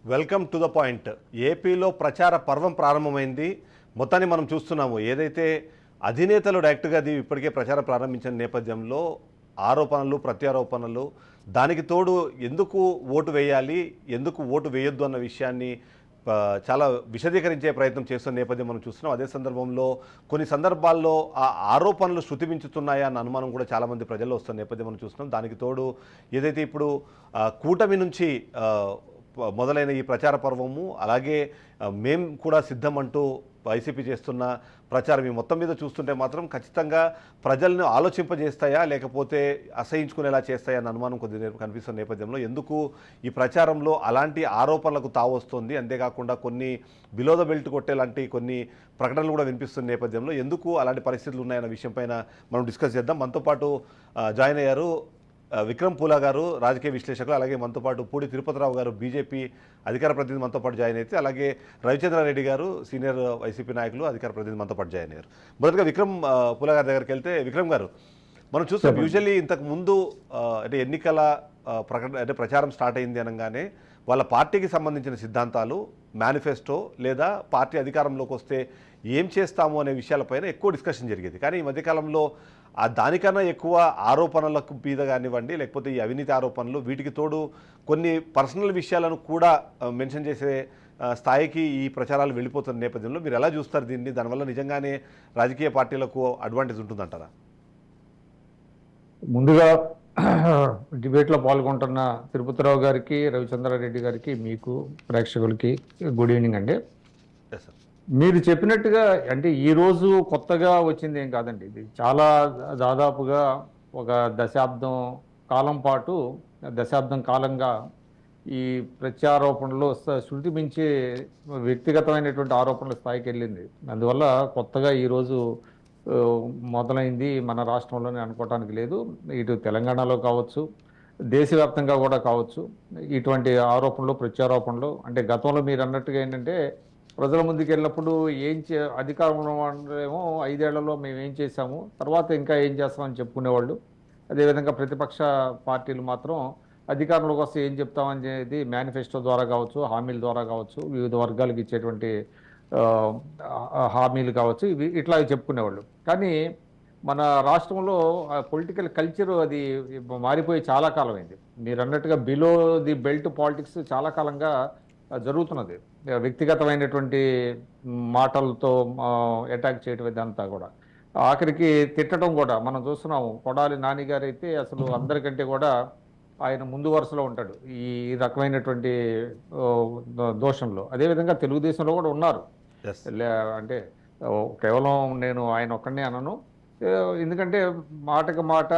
Welcome to the point. ఏపీలో ప్రచార పర్వం ప్రారంభమైంది. మొత్తాన్ని మనం చూస్తున్నాము. ఏదైతే అధినేతలు డైరెక్ట్గా అది ఇప్పటికే ప్రచారం ప్రారంభించిన నేపథ్యంలో ఆరోపణలు, ప్రత్యారోపణలు, దానికి తోడు ఎందుకు ఓటు వేయాలి, ఎందుకు ఓటు వేయొద్దు అన్న విషయాన్ని చాలా విశదీకరించే ప్రయత్నం చేస్తున్న నేపథ్యం మనం చూస్తున్నాం. అదే సందర్భంలో కొన్ని సందర్భాల్లో ఆ ఆరోపణలు శృతి మించుతున్నాయా అన్న అనుమానం కూడా చాలామంది ప్రజల్లో వస్తున్న నేపథ్యం మనం చూస్తున్నాం. దానికి తోడు ఏదైతే ఇప్పుడు కూటమి నుంచి మొదలైన ఈ ప్రచార పర్వము, అలాగే మేం కూడా సిద్ధం అంటూ వైసీపీ చేస్తున్న ప్రచారం ఈ మొత్తం మీద చూస్తుంటే మాత్రం ఖచ్చితంగా ప్రజలను ఆలోచింపజేస్తాయా లేకపోతే అసహించుకునేలా చేస్తాయా అన్న అనుమానం కొద్దిగా కనిపిస్తున్న నేపథ్యంలో ఎందుకు ఈ ప్రచారంలో అలాంటి ఆరోపణలకు తావొస్తుంది, అంతేకాకుండా కొన్ని బిలో ద బెల్ట్ కొట్టేలాంటి కొన్ని ప్రకటనలు కూడా వినిపిస్తున్న నేపథ్యంలో ఎందుకు అలాంటి పరిస్థితులు ఉన్నాయన్న విషయం పైన మనం డిస్కస్ చేద్దాం. మనతో పాటు జాయిన్ అయ్యారు విక్రమ్ పూలా గారు, రాజకీయ విశ్లేషకులు, అలాగే మనతో పాటు పూడి తిరుపతిరావు గారు, బీజేపీ అధికార ప్రతినిధి మనతో పాటు జాయిన్ అయితే, అలాగే రవిచంద్రారెడ్డి గారు, సీనియర్ వైసీపీ నాయకులు, అధికార ప్రతినిధి మనతో పాటు జాయిన్ అయ్యారు. మొదటగా విక్రమ్ పూలా గారి దగ్గరికి వెళ్తే, విక్రమ్ గారు, మనం చూస్తాం యూజువల్లీ ఇంతకు ముందు అంటే ఎన్నికల ప్రచారం స్టార్ట్ అయింది అనగానే వాళ్ళ పార్టీకి సంబంధించిన సిద్ధాంతాలు, మేనిఫెస్టో లేదా పార్టీ అధికారంలోకి వస్తే ఏం చేస్తాము అనే విషయాలపైన ఎక్కువ డిస్కషన్ జరిగేది. కానీ ఈ మధ్యకాలంలో దానికన్నా ఎక్కువ ఆరోపణలకు మీద కానివ్వండి, లేకపోతే ఈ అవినీతి ఆరోపణలు, వీటికి తోడు కొన్ని పర్సనల్ విషయాలను కూడా మెన్షన్ చేసే స్థాయికి ఈ ప్రచారాలు వెళ్ళిపోతున్న నేపథ్యంలో మీరు ఎలా చూస్తారు దీన్ని? దానివల్ల నిజంగానే రాజకీయ పార్టీలకు అడ్వాంటేజ్ ఉంటుందంటారా? ముందుగా డిబేట్లో పాల్గొంటున్న తిరుపతిరావు గారికి, రవిచంద్రారెడ్డి గారికి, మీకు ప్రేక్షకులకి గుడ్ ఈవినింగ్ అండి. మీరు చెప్పినట్టుగా అంటే ఈరోజు కొత్తగా వచ్చింది ఏం కాదండి. ఇది చాలా దాదాపుగా ఒక దశాబ్దం కాలంగా ఈ ప్రత్యారోపణలు శృతి మించి వ్యక్తిగతమైనటువంటి ఆరోపణల స్థాయికి వెళ్ళింది. అందువల్ల కొత్తగా ఈరోజు మొదలైంది మన రాష్ట్రంలోనే అనుకోవటానికి లేదు. ఇటు తెలంగాణలో కావచ్చు, దేశవ్యాప్తంగా కూడా కావచ్చు, ఇటువంటి ఆరోపణలు, ప్రత్యారోపణలు. అంటే గతంలో మీరు అన్నట్టుగా ఏంటంటే ప్రజల ముందుకు వెళ్ళినప్పుడు అధికారంలో ఏమో 5 ఏళ్లలో మేము ఏం చేశాము, తర్వాత ఇంకా ఏం చేస్తామని చెప్పుకునేవాళ్ళు. అదేవిధంగా ప్రతిపక్ష పార్టీలు మాత్రం అధికారంలోకి వస్తే ఏం చెప్తామనేది మేనిఫెస్టో ద్వారా కావచ్చు, హామీల ద్వారా కావచ్చు, వివిధ వర్గాలకు ఇచ్చేటువంటి హామీలు కావచ్చు, ఇట్లా చెప్పుకునేవాళ్ళు. కానీ మన రాష్ట్రంలో పొలిటికల్ కల్చర్ అది మారిపోయి చాలా కాలం అయింది. మీరు అన్నట్టుగా బిలో ది బెల్ట్ పాలిటిక్స్ చాలా కాలంగా జరుగుతున్నది. వ్యక్తిగతమైనటువంటి మాటలతో అటాక్ చేయడం ఇదంతా కూడా, ఆఖరికి తిట్టడం కూడా మనం చూస్తున్నాము. కొడాలి నాని గారు అయితే అసలు అందరికంటే కూడా ఆయన ముందు వరుసలో ఉంటాడు ఈ రకమైనటువంటి దోషంలో. అదేవిధంగా తెలుగుదేశంలో కూడా ఉన్నారు. అంటే కేవలం నేను ఆయన ఒక్కడనే అనను, ఎందుకంటే మాటకు మాట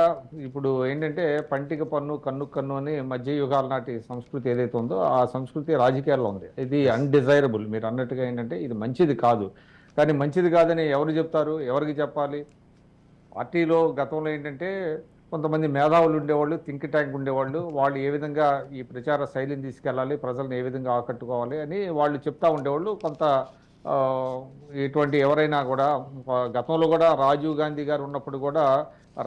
ఇప్పుడు ఏంటంటే పంటిక పన్ను, కన్ను కన్ను అని మధ్యయుగాల నాటి సంస్కృతి ఏదైతే ఉందో ఆ సంస్కృతి రాజకీయాల్లో ఉంది. ఇది అన్డిజైరబుల్. మీరు అన్నట్టుగా ఏంటంటే ఇది మంచిది కాదు. కానీ మంచిది కాదని ఎవరు చెప్తారు, ఎవరికి చెప్పాలి? పార్టీలో గతంలో ఏంటంటే కొంతమంది మేధావులు ఉండేవాళ్ళు, థింక్ ట్యాంక్ ఉండేవాళ్ళు. వాళ్ళు ఏ విధంగా ఈ ప్రచార శైలిని తీసుకెళ్ళాలి, ప్రజలను ఏ విధంగా ఆకట్టుకోవాలి అని వాళ్ళు చెప్తా ఉండేవాళ్ళు. కొంత ఇటువంటి ఎవరైనా కూడా గతంలో కూడా రాజీవ్ గాంధీ గారు ఉన్నప్పుడు కూడా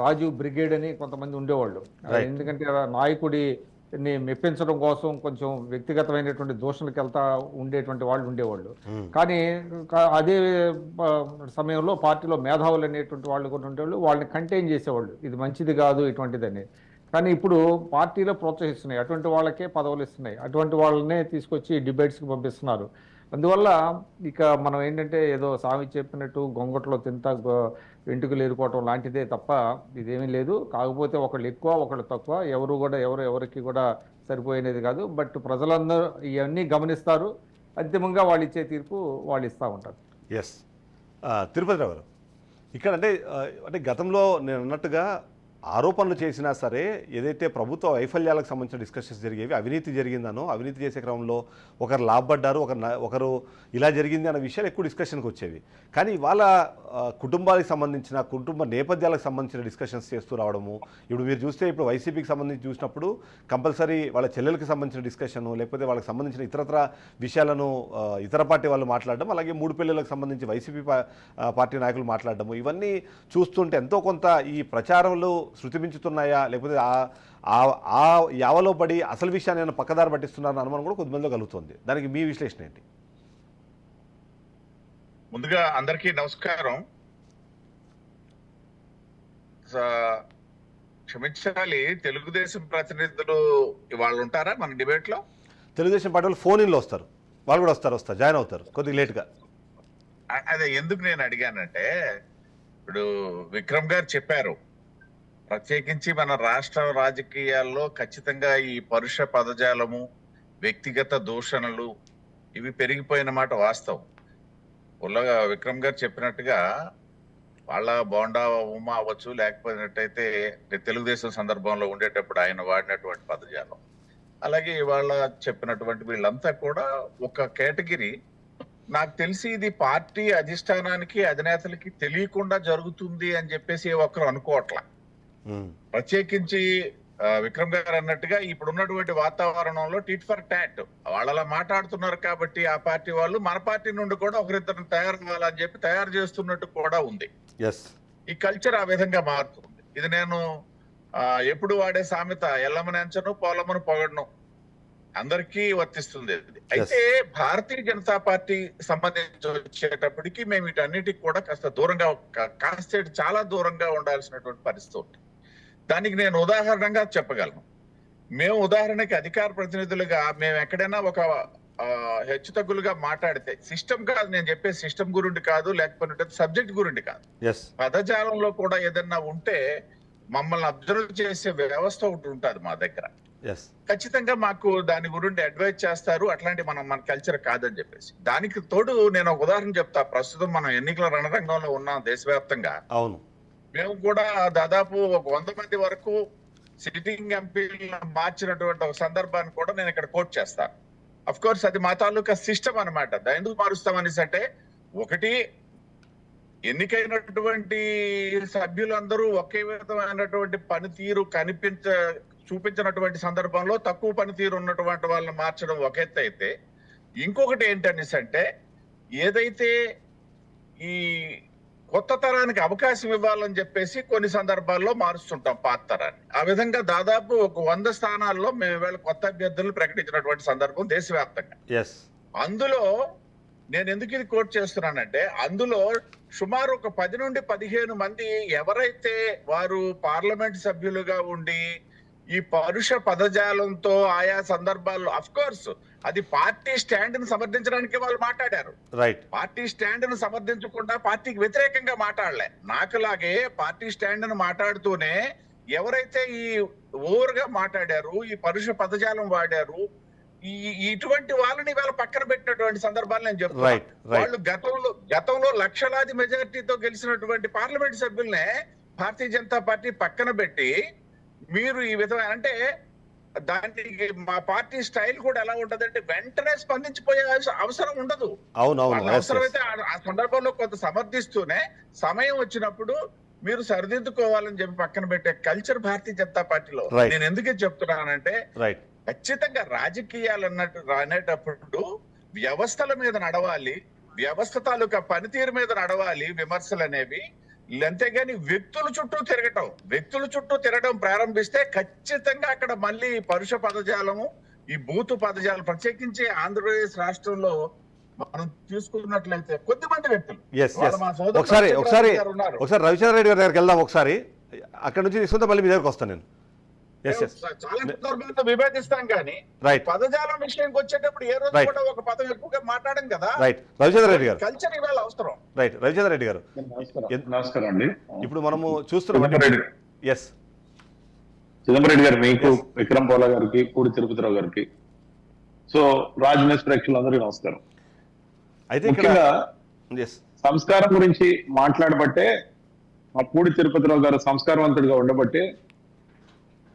రాజీవ్ బ్రిగేడ్ అని కొంతమంది ఉండేవాళ్ళు. ఎందుకంటే నాయకుడిని మెప్పించడం కోసం కొంచెం వ్యక్తిగతమైనటువంటి దూషణలకు వెళ్తా ఉండేటువంటి వాళ్ళు ఉండేవాళ్ళు. కానీ అదే సమయంలో పార్టీలో మేధావులు అనేటువంటి వాళ్ళు కూడా ఉండేవాళ్ళు. వాళ్ళని కంటైన్ చేసేవాళ్ళు, ఇది మంచిది కాదు ఇటువంటిదని. కానీ ఇప్పుడు పార్టీలో ప్రోత్సహిస్తున్నాయి, అటువంటి వాళ్ళకే పదవులు ఇస్తున్నాయి, అటువంటి వాళ్ళనే తీసుకొచ్చి డిబేట్స్కి పంపిస్తున్నారు. అందువల్ల ఇక మనం ఏంటంటే ఏదో సామి చెప్పినట్టు గొంగట్లో తింటా వెంటుకలు ఏరుకోవటం లాంటిదే తప్ప ఇదేమీ లేదు. కాకపోతే ఒకళ్ళు ఎక్కువ, ఒకళ్ళు తక్కువ, ఎవరికి కూడా సరిపోయినది కాదు. బట్ ప్రజలందరూ ఇవన్నీ గమనిస్తారు. అంతిమంగా వాళ్ళు ఇచ్చే తీర్పు వాళ్ళు ఇస్తూ ఉంటారు. ఎస్, తిరుపతిరావు గారు, ఇక్కడ అంటే గతంలో నేను అన్నట్టుగా ఆరోపణలు చేసినా సరే ఏదైతే ప్రభుత్వ వైఫల్యాలకు సంబంధించిన డిస్కషన్స్ జరిగేవి, అవినీతి జరిగిందనో, అవినీతి చేసే క్రమంలో ఒకరు లాభపడ్డారు, ఒకరు ఇలా జరిగింది అన్న విషయాలు ఎక్కువ డిస్కషన్కి వచ్చేవి. కానీ ఇవాళ కుటుంబాలకు సంబంధించిన, కుటుంబ నేపథ్యాలకు సంబంధించిన డిస్కషన్స్ చేస్తూ రావడము. ఇప్పుడు మీరు చూస్తే ఇప్పుడు వైసీపీకి సంబంధించి చూసినప్పుడు కంపల్సరీ వాళ్ళ చెల్లెలకు సంబంధించిన డిస్కషను, లేకపోతే వాళ్ళకి సంబంధించిన ఇతరత్ర విషయాలను ఇతర పార్టీ వాళ్ళు మాట్లాడడం, అలాగే 3 పిల్లలకు సంబంధించి వైసీపీ పార్టీ నాయకులు మాట్లాడడము, ఇవన్నీ చూస్తుంటే ఎంతో కొంత ఈ ప్రచారంలో శృతి మించుతున్నాయా, లేకపోతే ఆ యావలో పడి అసలు విషయాన్ని ఏమైనా పక్కదారి పట్టిస్తున్నారన్న అనుమానం కూడా కొద్దిమందిలో కలుగుతుంది. దానికి మీ విశ్లేషణ ఏంటి? ముందుగా అందరికీ నమస్కారం. క్షమించాలి, తెలుగుదేశం ప్రతినిధులు ఇవాళ ఉంటారా మన డిబేట్ లో? తెలుగుదేశం పార్టీ వాళ్ళు ఫోన్ ఇన్లో వస్తారు, వాళ్ళు కూడా వస్తారు, జాయిన్ అవుతారు కొద్దిగా లేట్గా. అదే ఎందుకు నేను అడిగానంటే, ఇప్పుడు విక్రమ్ గారు చెప్పారు, ప్రత్యేకించి మన రాష్ట్ర రాజకీయాల్లో ఖచ్చితంగా ఈ పరుష పదజాలము, వ్యక్తిగత దూషణలు ఇవి పెరిగిపోయిన మాట వాస్తవం. ఉల్లగా విక్రమ్ గారు చెప్పినట్టుగా వాళ్ళ బోండా ఉమా అవ్వచ్చు, లేకపోయినట్టయితే తెలుగుదేశం సందర్భంలో ఉండేటప్పుడు ఆయన వాడినటువంటి పదజాలం, అలాగే ఇవాళ చెప్పినటువంటి వీళ్ళంతా కూడా ఒక కేటగిరీ. నాకు తెలిసి ఇది పార్టీ అధిష్టానానికి అధినేతలకి తెలియకుండా జరుగుతుంది అని చెప్పేసి ఒక్కరు అనుకోవట్లా. ప్రత్యేకించి విక్రమ్ గారు అన్నట్టుగా ఇప్పుడు ఉన్నటువంటి వాతావరణంలో టిట్ ఫర్ టాట్ వాళ్ళు అలా మాట్లాడుతున్నారు కాబట్టి ఆ పార్టీ వాళ్ళు మన పార్టీ నుండి కూడా ఒకరిద్దరిని తయారు కావాలని చెప్పి తయారు చేస్తున్నట్టు కూడా ఉంది. ఈ కల్చర్ ఆ విధంగా మారుతుంది. ఇది నేను ఎప్పుడు వాడే సామెత, ఎల్లమనంచను పోలమ్మను పొగడను, అందరికీ వర్తిస్తుంది. అయితే భారతీయ జనతా పార్టీ సంబంధించి వచ్చేటప్పటికి మేము వీటన్నిటికి కూడా కాస్త దూరంగా, చాలా దూరంగా ఉండాల్సినటువంటి పరిస్థితి ఉంది. దానికి నేను ఉదాహరణగా చెప్పగలను. మేము ఉదాహరణకి అధికార ప్రతినిధులుగా మేము ఎక్కడైనా ఒక హెచ్చు తగ్గులుగా మాట్లాడితే, సిస్టమ్ కాదు నేను చెప్పే, సిస్టమ్ గురించి కాదు, లేకపోతే సబ్జెక్ట్ గురించి కాదు, పదజాలంలో కూడా ఏదన్నా ఉంటే మమ్మల్ని అబ్జర్వ్ చేసే వ్యవస్థ ఒకటి ఉంటుంది మా దగ్గర. ఖచ్చితంగా మాకు దాని గురించి అడ్వైజ్ చేస్తారు. అట్లాంటి మన కల్చర్ కాదని చెప్పేసి. దానికి తోడు నేను ఒక ఉదాహరణ చెప్తా. ప్రస్తుతం మనం ఎన్నికల రణరంగంలో ఉన్నాం దేశవ్యాప్తంగా. అవును, మేము కూడా దాదాపు ఒక 100 మంది వరకు సిట్టింగ్ ఎంపీలను మార్చినటువంటి ఒక సందర్భాన్ని కూడా నేను ఇక్కడ కోట్ చేస్తాను. అఫ్ కోర్స్ అది మా తాలూకా సిస్టమ్ అనమాట. దాన్ని ఎందుకు మారుస్తామనేసి అంటే, ఒకటి, ఎన్నికైనటువంటి సభ్యులందరూ ఒకే విధమైనటువంటి పనితీరు చూపించినటువంటి సందర్భంలో తక్కువ పనితీరు ఉన్నటువంటి వాళ్ళని మార్చడం ఒక ఎత్తు అయితే, ఇంకొకటి ఏంటనేసి అంటే, ఏదైతే ఈ కొత్త తరానికి అవకాశం ఇవ్వాలని చెప్పేసి కొన్ని సందర్భాల్లో మారుస్తుంటాం పాత తరాన్ని. ఆ విధంగా దాదాపు ఒక 100 స్థానాల్లో మేము ఇవాళ కొత్త అభ్యర్థులను ప్రకటించినటువంటి సందర్భం దేశవ్యాప్తంగా. అందులో నేను ఎందుకు ఇది కోట్ చేస్తున్నానంటే, అందులో సుమారు ఒక 10 నుండి 15 మంది ఎవరైతే వారు పార్లమెంట్ సభ్యులుగా ఉండి ఈ పరుష పదజాలంతో ఆయా సందర్భాల్లో, అఫ్ కోర్స్ అది పార్టీ స్టాండ్ ని సమర్థించడానికి వాళ్ళు మాట్లాడారు. పార్టీ స్టాండ్ ను సమర్థించకుండా పార్టీకి వ్యతిరేకంగా మాట్లాడలే. నాకులాగే పార్టీ స్టాండ్ ను మాట్లాడుతూనే ఎవరైతే ఈ ఓవర్ గా మాట్లాడారు, ఈ పరుష పదజాలం వాడారు, ఇటువంటి వాళ్ళని ఇవాళ పక్కన పెట్టినటువంటి సందర్భాలు నేను చెప్తాను. వాళ్ళు గతంలో లక్షలాది మెజారిటీతో గెలిచినటువంటి పార్లమెంట్ సభ్యులనే భారతీయ జనతా పార్టీ పక్కన పెట్టి, మీరు ఈ విధమైన, అంటే దానికి మా పార్టీ స్టైల్ కూడా ఎలా ఉంటదంటే, వెంటనే స్పందించిపోయే అవసరం ఉండదు. అవసరమైతే ఆ సందర్భంలో కొంత సమర్థిస్తూనే సమయం వచ్చినప్పుడు మీరు సరిదిద్దుకోవాలని చెప్పి పక్కన పెట్టే కల్చర్ భారతీయ జనతా పార్టీలో. నేను ఎందుకు చెప్తున్నానంటే, ఖచ్చితంగా రాజకీయాలు అనేటప్పుడు వ్యవస్థల మీద నడవాలి, వ్యవస్థ తాలూకా పనితీరు మీద నడవాలి విమర్శలు అనేవి. అంతేగాని వ్యక్తుల చుట్టూ తిరగడం ప్రారంభిస్తే ఖచ్చితంగా అక్కడ మళ్ళీ పరుష పదజాలము, ఈ బూతు పదజాలం, ప్రత్యేకించి ఆంధ్రప్రదేశ్ రాష్ట్రంలో మనం చూసుకున్నట్లయితే కొద్దిమంది వ్యక్తులు. ఒకసారి రవిచంద్ర రెడ్డి గారి దగ్గరికి వెళ్దాం. ఒకసారి అక్కడ నుంచి తీసుకుంటే మళ్ళీ మీ దగ్గరకు వస్తాను నేను. చాలా సందర్భాలతో విభేదిస్తాం కానీ పదజాలం విషయానికి వచ్చేటప్పుడు ఏ రోజు కూడా ఒక పదం ఎక్కువగా మాట్లాడడం కదా. రవిచంద్ర రెడ్డి గారు, కల్చర్ ఇవాళ అవసరం. రవిచంద్ర రెడ్డి గారు, నమస్కారం అండి. ఇప్పుడు మనము చూస్తున్నాం చిదంబరెడ్డి గారు, మీకు, విక్రమ్ పోలా గారికి, పూడి తిరుపతిరావు గారికి, సో రాజనేష్ ప్రేక్షకులందరికీ నమస్కారం. అయితే ముఖ్యంగా సంస్కారం గురించి మాట్లాడబట్టే, మా పూడి తిరుపతిరావు గారు సంస్కారవంతుడిగా ఉండబట్టే,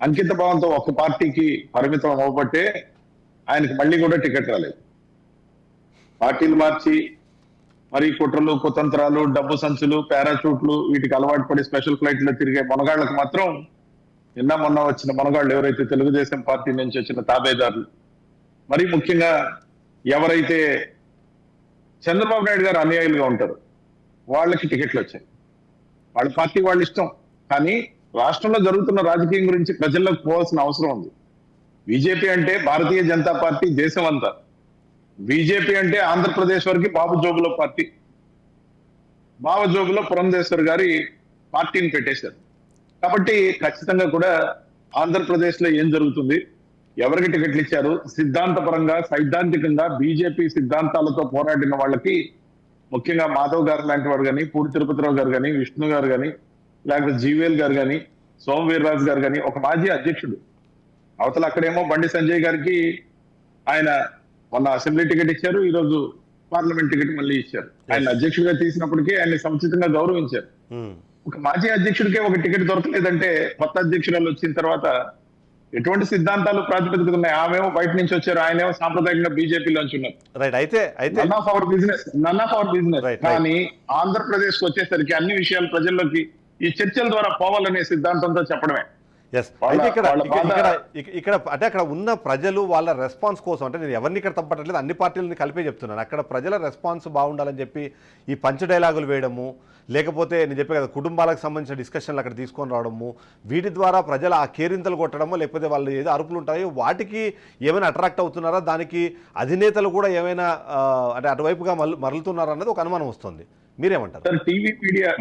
అంకిత భావంతో ఒక పార్టీకి పరిమితం అవ్వబట్టే ఆయనకి మళ్ళీ కూడా టికెట్ రాలేదు. పార్టీలు మార్చి మరి కుట్రలు, కుతంత్రాలు, డబ్బు సంచులు, పారాచూట్లు వీటికి అలవాటు పడి స్పెషల్ ఫ్లైట్లో తిరిగే మొనగాళ్లకు మాత్రం మొన్న వచ్చిన మొనగాళ్ళు ఎవరైతే తెలుగుదేశం పార్టీ నుంచి వచ్చిన తాబేదారులు, మరి ముఖ్యంగా ఎవరైతే చంద్రబాబు నాయుడు గారు అనుయాయులుగా ఉంటారు వాళ్ళకి టికెట్లు వచ్చాయి. వాళ్ళ పార్టీ వాళ్ళ ఇష్టం, కానీ రాష్ట్రంలో జరుగుతున్న రాజకీయం గురించి ప్రజల్లోకి పోవాల్సిన అవసరం ఉంది. బీజేపీ అంటే భారతీయ జనతా పార్టీ దేశం అంతా, బీజేపీ అంటే ఆంధ్రప్రదేశ్ వరకు బాబు జోగులో పార్టీ, బాబు జోగులో పురంధేశ్వర్ గారి పార్టీని పెట్టేశారు. కాబట్టి ఖచ్చితంగా కూడా ఆంధ్రప్రదేశ్ లో ఏం జరుగుతుంది, ఎవరికి టికెట్లు ఇచ్చారు, సిద్ధాంతపరంగా సైద్ధాంతికంగా బీజేపీ సిద్ధాంతాలతో పోరాడిన వాళ్ళకి, ముఖ్యంగా మాధవ్ గారు లాంటి వాడు కానీ, పూడి తిరుపతిరావు గారు కానీ, విష్ణు గారు కానీ, లేకపోతే జీవేల్ గారు కానీ, సోమ వీర్రాజు గారు కానీ, ఒక మాజీ అధ్యక్షుడు, అవతల అక్కడేమో బండి సంజయ్ గారికి ఆయన మొన్న అసెంబ్లీ టికెట్ ఇచ్చారు, ఈ రోజు పార్లమెంట్ టికెట్ మళ్ళీ ఇచ్చారు. ఆయన అధ్యక్షుడిగా తీసినప్పటికీ ఆయన సముచితంగా గౌరవించారు. ఒక మాజీ అధ్యక్షుడికే ఒక టికెట్ దొరకలేదంటే కొత్త అధ్యక్షురాలు వచ్చిన తర్వాత ఎటువంటి సిద్ధాంతాలు ప్రాతిపదికత ఉన్నాయి? ఆమెమో బయట నుంచి వచ్చారు, ఆయనేమో సాంప్రదాయంగా బీజేపీలోంచి ఉన్నారు. రైట్. అయితే నన్ ఆఫ్ అవర్ బిజినెస్. కానీ ఆంధ్రప్రదేశ్ కు వచ్చేసరికి అన్ని విషయాలు ప్రజల్లోకి ఈ చర్చల ద్వారా పోవాలనే సిద్ధాంతంతో చెప్పడమే. ఎస్. అయితే ఇక్కడ అంటే అక్కడ ఉన్న ప్రజలు వాళ్ళ రెస్పాన్స్ కోసం, అంటే నేను ఎవరిని ఇక్కడ తప్పట్లేదు, అన్ని పార్టీలని కలిపే చెప్తున్నాను, అక్కడ ప్రజల రెస్పాన్స్ బాగుండాలని చెప్పి ఈ పంచ్ డైలాగులు వేయడము, లేకపోతే నేను చెప్పే కదా కుటుంబాలకు సంబంధించిన డిస్కషన్లు అక్కడ తీసుకొని రావడము, వీటి ద్వారా ప్రజలు ఆ కేరింతలు కొట్టడము, లేకపోతే వాళ్ళు ఏదో అరుపులు ఉంటాయో వాటికి ఏమైనా అట్రాక్ట్ అవుతున్నారా, దానికి అధినేతలు కూడా ఏమైనా అంటే అటువైపుగా మరలుతున్నారా అన్నది ఒక అనుమానం వస్తుంది. మీరేమంటారు? సార్,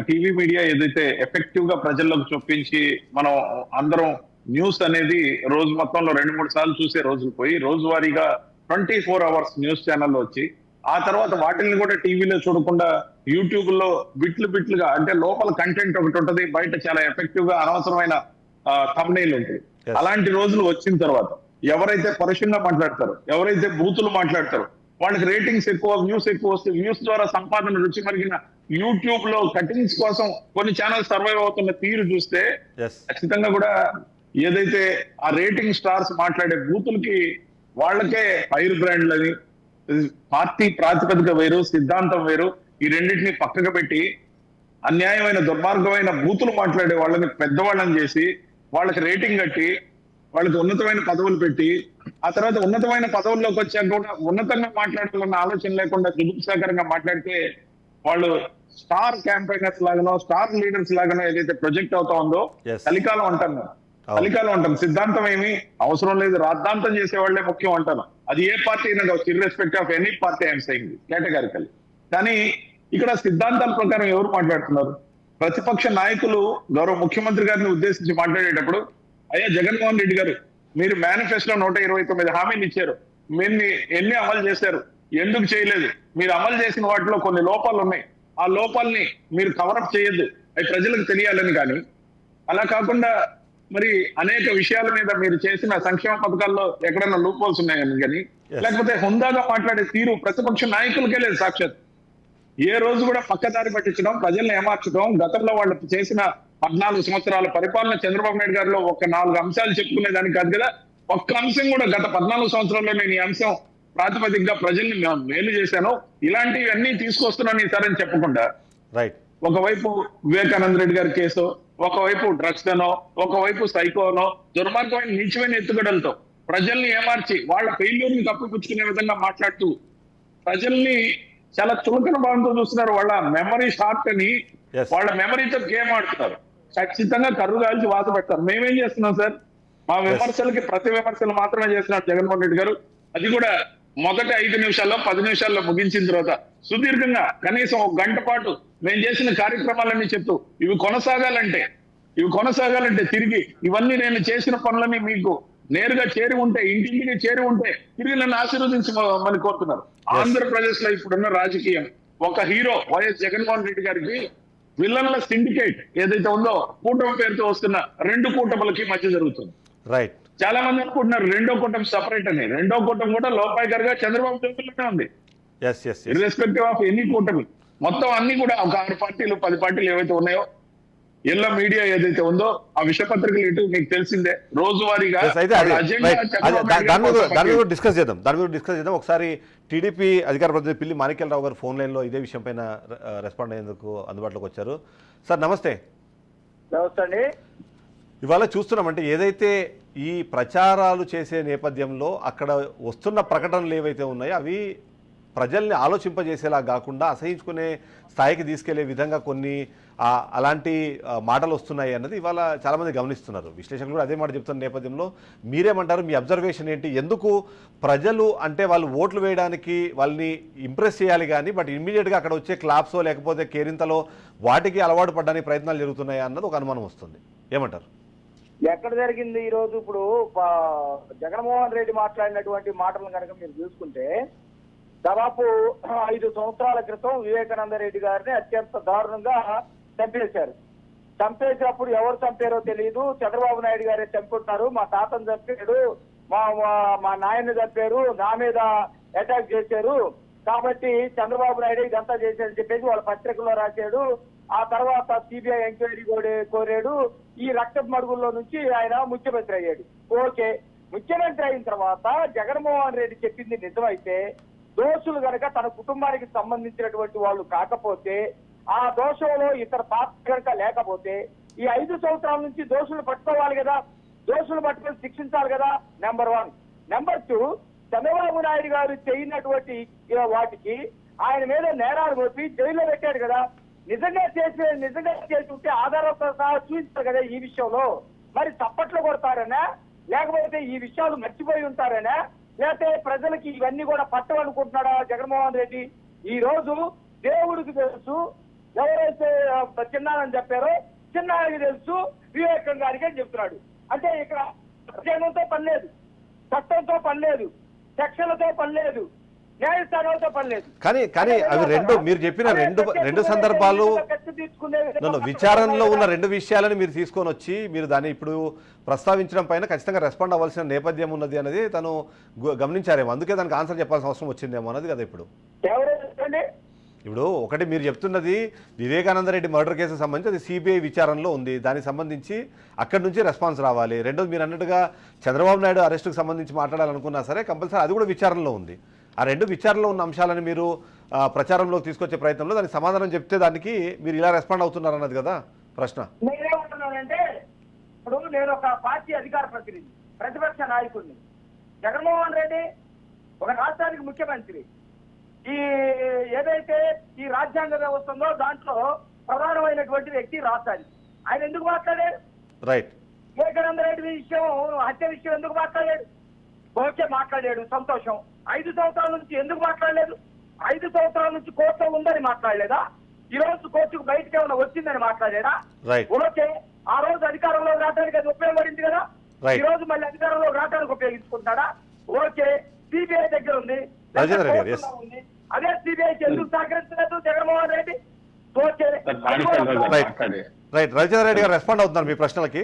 టీవీ మీడియా ఏదైతే ఎఫెక్టివ్ గా ప్రజల్లోకి చొప్పించి మనం అందరం న్యూస్ అనేది రోజు మొత్తంలో 2-3 సార్లు చూసే రోజులు పోయి రోజువారీగా 24 అవర్స్ న్యూస్ ఛానల్లో వచ్చి ఆ తర్వాత వాటిని కూడా టీవీలో చూడకుండా యూట్యూబ్ లో బిట్లుగా, అంటే లోపల కంటెంట్ ఒకటి ఉంటది, బయట చాలా ఎఫెక్టివ్ గా అనవసరమైన థంబ్నెయిల్ ఉంటుంది. అలాంటి రోజులు వచ్చిన తర్వాత ఎవరైతే పరుషంగా మాట్లాడతారో, ఎవరైతే బూతులు మాట్లాడతారో వాళ్ళకి రేటింగ్స్ ఎక్కువ, వ్యూస్ ఎక్కువ వస్తే వ్యూస్ ద్వారా సంపాదన రుచి మరిగిన యూట్యూబ్ లో కటింగ్స్ కోసం కొన్ని ఛానల్స్ సర్వైవ్ అవుతున్న తీరు చూస్తే ఖచ్చితంగా కూడా ఏదైతే ఆ రేటింగ్ స్టార్స్ మాట్లాడే బూతులకి వాళ్ళకే ఫైర్ బ్రాండ్లని, పార్టీ ప్రాతిపదిక వేరు, సిద్ధాంతం వేరు, ఈ రెండింటిని పక్కకు పెట్టి అన్యాయమైన దుర్మార్గమైన బూతులు మాట్లాడే వాళ్ళని పెద్దవాళ్ళని చేసి వాళ్ళకి రేటింగ్ కట్టి వాళ్ళకి ఉన్నతమైన పదవులు పెట్టి ఆ తర్వాత ఉన్నతమైన పదవుల్లోకి వచ్చాక కూడా ఉన్నతంగా మాట్లాడాలన్న ఆలోచన లేకుండా దురుత్సాహకరంగా మాట్లాడితే వాళ్ళు స్టార్ క్యాంపెయినర్స్ లాగానో స్టార్ లీడర్స్ లాగానో ఏదైతే ప్రొజెక్ట్ అవుతా ఉందో కలికాలం అంటాను. సిద్ధాంతం ఏమి అవసరం లేదు, రాద్ధాంతం చేసే వాళ్ళే ముఖ్యం అంటాను. అది ఏ పార్టీ అయినా కావచ్చు, irrespective of any party I'm saying categorical. కానీ ఇక్కడ సిద్ధాంతాల ప్రకారం ఎవరు మాట్లాడుతున్నారు? ప్రతిపక్ష నాయకులు గౌరవ ముఖ్యమంత్రి గారిని ఉద్దేశించి మాట్లాడేటప్పుడు, అయ్యా జగన్మోహన్ రెడ్డి గారు, మీరు మేనిఫెస్టో 129 హామీలు ఇచ్చారు, మీరు ఎన్ని అమలు చేశారు, ఎందుకు చేయలేదు? మీరు అమలు చేసిన వాటిలో కొన్ని లోపాలు ఉన్నాయి, ఆ లోపాలని మీరు కవరప్ చేయొద్దు, అవి ప్రజలకు తెలియాలని. కానీ అలా కాకుండా మరి అనేక విషయాల మీద మీరు చేసిన సంక్షేమ పథకాల్లో ఎక్కడైనా లూప్ హోల్స్ ఉన్నాయని కానీ, లేకపోతే హుందాగా మాట్లాడే తీరు ప్రతిపక్ష నాయకులకే లేదు. సాక్షాత్ ఏ రోజు కూడా పక్కదారి పట్టించడం, ప్రజల్ని ఏమార్చడం, గతంలో వాళ్ళు చేసిన 14 సంవత్సరాల పరిపాలన చంద్రబాబు నాయుడు గారిలో ఒక 4 అంశాలు చెప్పుకునేదానికి కాదు కదా, ఒక్క అంశం కూడా గత 14 సంవత్సరాల్లో నేను ఈ అంశం ప్రాతిపదికగా ప్రజల్ని మేలు చేశాను, ఇలాంటివన్నీ తీసుకొస్తున్నాను ఈసారి చెప్పకుండా, రైట్, ఒకవైపు వివేకానంద రెడ్డి గారి కేసు, ఒకవైపు డ్రగ్స్ అనో, ఒకవైపు సైకోనో, దుర్మార్గమైన నీచమైన ఎత్తుగడలతో ప్రజల్ని ఏమార్చి వాళ్ళ ఫెయిల్యూర్ ని కప్పిపుచ్చుకునే విధంగా మాట్లాడుతూ ప్రజల్ని చాలా చులకన భావంతో చూస్తున్నారు. వాళ్ళ మెమరీ షార్ట్ అని వాళ్ళ మెమరీతో గేమ్ ఆడుతున్నారు. ఖచ్చితంగా కర్రు కాల్చి వాత పెడతారు. మేమేం చేస్తున్నాం సార్? మా విమర్శలకి ప్రతి విమర్శలు మాత్రమే చేస్తున్నారు జగన్మోహన్ రెడ్డి గారు. అది కూడా మొదటి 5 నిమిషాల్లో 10 నిమిషాల్లో ముగించిన తర్వాత సుదీర్ఘంగా కనీసం 1 గంట పాటు మేము చేసిన కార్యక్రమాలన్నీ చెప్తూ ఇవి కొనసాగాలంటే తిరిగి ఇవన్నీ నేను చేసిన పనులని మీకు నేరుగా చేరి ఉంటే, ఇంటింటికి చేరి ఉంటే తిరిగి నన్ను ఆశీర్వదించమని కోరుతున్నారు. ఆంధ్రప్రదేశ్ లో ఇప్పుడున్న రాజకీయం ఒక హీరో వైఎస్ జగన్మోహన్ రెడ్డి గారికి విలన్ల సిండికేట్ ఏదైతే ఉందో కూటమి పేరుతో వస్తున్న 2 కూటములకి మధ్య జరుగుతుంది. రైట్. చాలా మంది అనుకుంటున్నారు రెండో కూటమి సపరేట్ అని. రెండో కూటమి కూడా లోపాయికరగా చంద్రబాబు చేతుల్లోనే ఉంది. ఇర్రెస్పెక్టివ్ ఆఫ్ ఎనీ కూటమి మొత్తం అన్ని కూడా ఒక 6 పార్టీలు 10 పార్టీలు ఏవైతే ఉన్నాయో, ఎల్ల మీడియా ఏదైతే ఉందో ఆ విషపత్రికలు ఇటు మీకు తెలిసిందే రోజువారీగా దాని మీద డిస్కస్ చేద్దాం. ఒకసారి టీడీపీ అధికార ప్రతినిధి పిల్లి మాణిక్యాలరావు గారు ఫోన్ లైన్ లో ఇదే విషయం పైన రెస్పాండ్ అయ్యేందుకు అందుబాటులోకి వచ్చారు. సార్ నమస్తే. నమస్తే అండి. ఇవాళ చూస్తున్నామంటే ఏదైతే ఈ ప్రచారాలు చేసే నేపథ్యంలో అక్కడ వస్తున్న ప్రకటనలు ఏవైతే ఉన్నాయో అవి ప్రజల్ని ఆలోచింపజేసేలా కాకుండా అసహించుకునే స్థాయికి తీసుకెళ్లే విధంగా కొన్ని అలాంటి మాటలు వస్తున్నాయి అన్నది ఇవాళ చాలామంది గమనిస్తున్నారు. విశ్లేషకులు కూడా అదే మాట చెప్తున్న నేపథ్యంలో మీరేమంటారు? మీ అబ్జర్వేషన్ ఏంటి? ఎందుకు ప్రజలు అంటే వాళ్ళు ఓట్లు వేయడానికి వాళ్ళని ఇంప్రెస్ చేయాలి కానీ బట్ ఇమ్మీడియట్గా అక్కడ వచ్చే క్లాప్సో లేకపోతే కేరింతలో వాటికి అలవాటు పడడానికి ప్రయత్నాలు జరుగుతున్నాయా అన్నది ఒక అనుమానం వస్తుంది. ఏమంటారు? ఎక్కడ జరిగింది ఈ రోజు? ఇప్పుడు జగన్మోహన్ రెడ్డి మాట్లాడినటువంటి మాటలను కనుక మీరు చూసుకుంటే దాదాపు 5 సంవత్సరాల క్రితం వివేకానంద రెడ్డి గారిని అత్యంత దారుణంగా చంపేశారు. చంపేసినప్పుడు ఎవరు చంపారో తెలియదు. చంద్రబాబు నాయుడు గారే చంపుతున్నారు, మా తాతను చంపాడు, మా నాయన్ని చంపారు, నా మీద అటాక్ చేశారు, కాబట్టి చంద్రబాబు నాయుడు ఇదంతా చేశారని చెప్పేసి వాళ్ళ పత్రికల్లో రాశాడు. ఆ తర్వాత సిబిఐ ఎంక్వైరీ కోరాడు. ఈ రక్త మడుగుల్లో నుంచి ఆయన ముఖ్యమంత్రి అయ్యాడు. ఓకే, ముఖ్యమంత్రి అయిన తర్వాత జగన్మోహన్ రెడ్డి చెప్పింది నిజమైతే, దోషులు గనక తన కుటుంబానికి సంబంధించినటువంటి వాళ్ళు కాకపోతే, ఆ దోషంలో ఇతర పాత్ర కనుక లేకపోతే ఈ 5 సంవత్సరాల నుంచి దోషులు పట్టుకోవాలి కదా, దోషులు పట్టుకొని శిక్షించాలి కదా. నెంబర్ 1. నెంబర్ 2, చంద్రబాబు నాయుడు గారు చేయనటువంటి వాటికి ఆయన మీద నేరాలు మోపి జైల్లో పెట్టాడు కదా. నిజంగా చేసి ఉంటే ఆధారాలతో సహా చూపించారు కదా ఈ విషయంలో. మరి చప్పట్లు కొడతారనా, లేకపోతే ఈ విషయాలు మర్చిపోయి ఉంటారనా, లేకపోతే ప్రజలకి ఇవన్నీ కూడా పట్టవనుకుంటున్నాడా జగన్మోహన్ రెడ్డి? ఈ రోజు దేవుడికి తెలుసు ఎవరైతే చిన్నానని చెప్పారో చిన్నానికి తెలుసు, వివేకం గారికి అని చెప్తున్నాడు. అంటే ఇక్కడ రాజ్యాంగంతో పని లేదు, చట్టంతో పని లేదు, సెక్షన్లతో పని లేదు, న్యాయస్థానాలతో పని లేదు. కానీ అవి రెండు మీరు చెప్పిన రెండు సందర్భాలు విచారణలో ఉన్న 2 విషయాలను మీరు తీసుకొని వచ్చి మీరు దాన్ని ఇప్పుడు ప్రస్తావించడం పైన ఖచ్చితంగా రెస్పాండ్ అవ్వాల్సిన నేపథ్యం ఉన్నది అనేది తను గమనించారేమో, అందుకే దానికి ఆన్సర్ చెప్పాల్సిన అవసరం వచ్చిందేమో అన్నది కదా. ఇప్పుడు ఒకటి మీరు చెప్తున్నది వివేకానంద రెడ్డి మర్డర్ కేసుకు సంబంధించి అది సిబిఐ విచారణలో ఉంది, దానికి సంబంధించి అక్కడి నుంచి రెస్పాన్స్ రావాలి. రెండోది మీరు అన్నట్టుగా చంద్రబాబు నాయుడు అరెస్టుకు సంబంధించి మాట్లాడాలనుకున్నా సరే కంపల్సరీ అది కూడా విచారణలో ఉంది. ఆ 2 విచారణలో ఉన్న అంశాలను మీరు ప్రచారంలోకి తీసుకొచ్చే ప్రయత్నంలో దానికి సమాధానం చెప్తే దానికి మీరు ఇలా రెస్పాండ్ అవుతున్నారు అన్నది కదా ప్రశ్న. నేనేమంటున్నానంటే, ఇప్పుడు నేను ఒక పార్టీ అధికార ప్రతినిధి, ప్రతిపక్ష నాయకుడిని. జగన్మోహన్ రెడ్డి ఒక రాష్ట్రానికి ముఖ్యమంత్రి. ఈ ఏదైతే ఈ రాజ్యాంగ వ్యవస్థ ఉందో దాంట్లో ప్రధానమైనటువంటి వ్యక్తి రాష్ట్రానికి. ఆయన ఎందుకు మాట్లాడాడు? రైట్. వివేకానంద రెడ్డి విషయం, హత్య విషయం ఎందుకు మాట్లాడాడు? ఓకే, మాట్లాడాడు, సంతోషం. 5 సంవత్సరాల నుంచి ఎందుకు మాట్లాడలేదు? 5 సంవత్సరాల నుంచి కోర్టులో ఉందని మాట్లాడలేదా? ఈ రోజు కోర్టుకు బయటకు ఏమైనా వచ్చిందని మాట్లాడాడా? ఓకే, ఆ రోజు అధికారంలో రావడానికి అది ఉపయోగపడింది కదా, ఈ రోజు మళ్ళీ అధికారంలో రావడానికి ఉపయోగించుకుంటాడా? ఓకే, సిబిఐ దగ్గర ఉంది, అదే సిబిఐ ఎందుకు సహకరించలేదు Jaganmohan Reddy? Okay, right. Ravichandra Reddy garu respond అవుతున్నారు మీ ప్రశ్నలకి.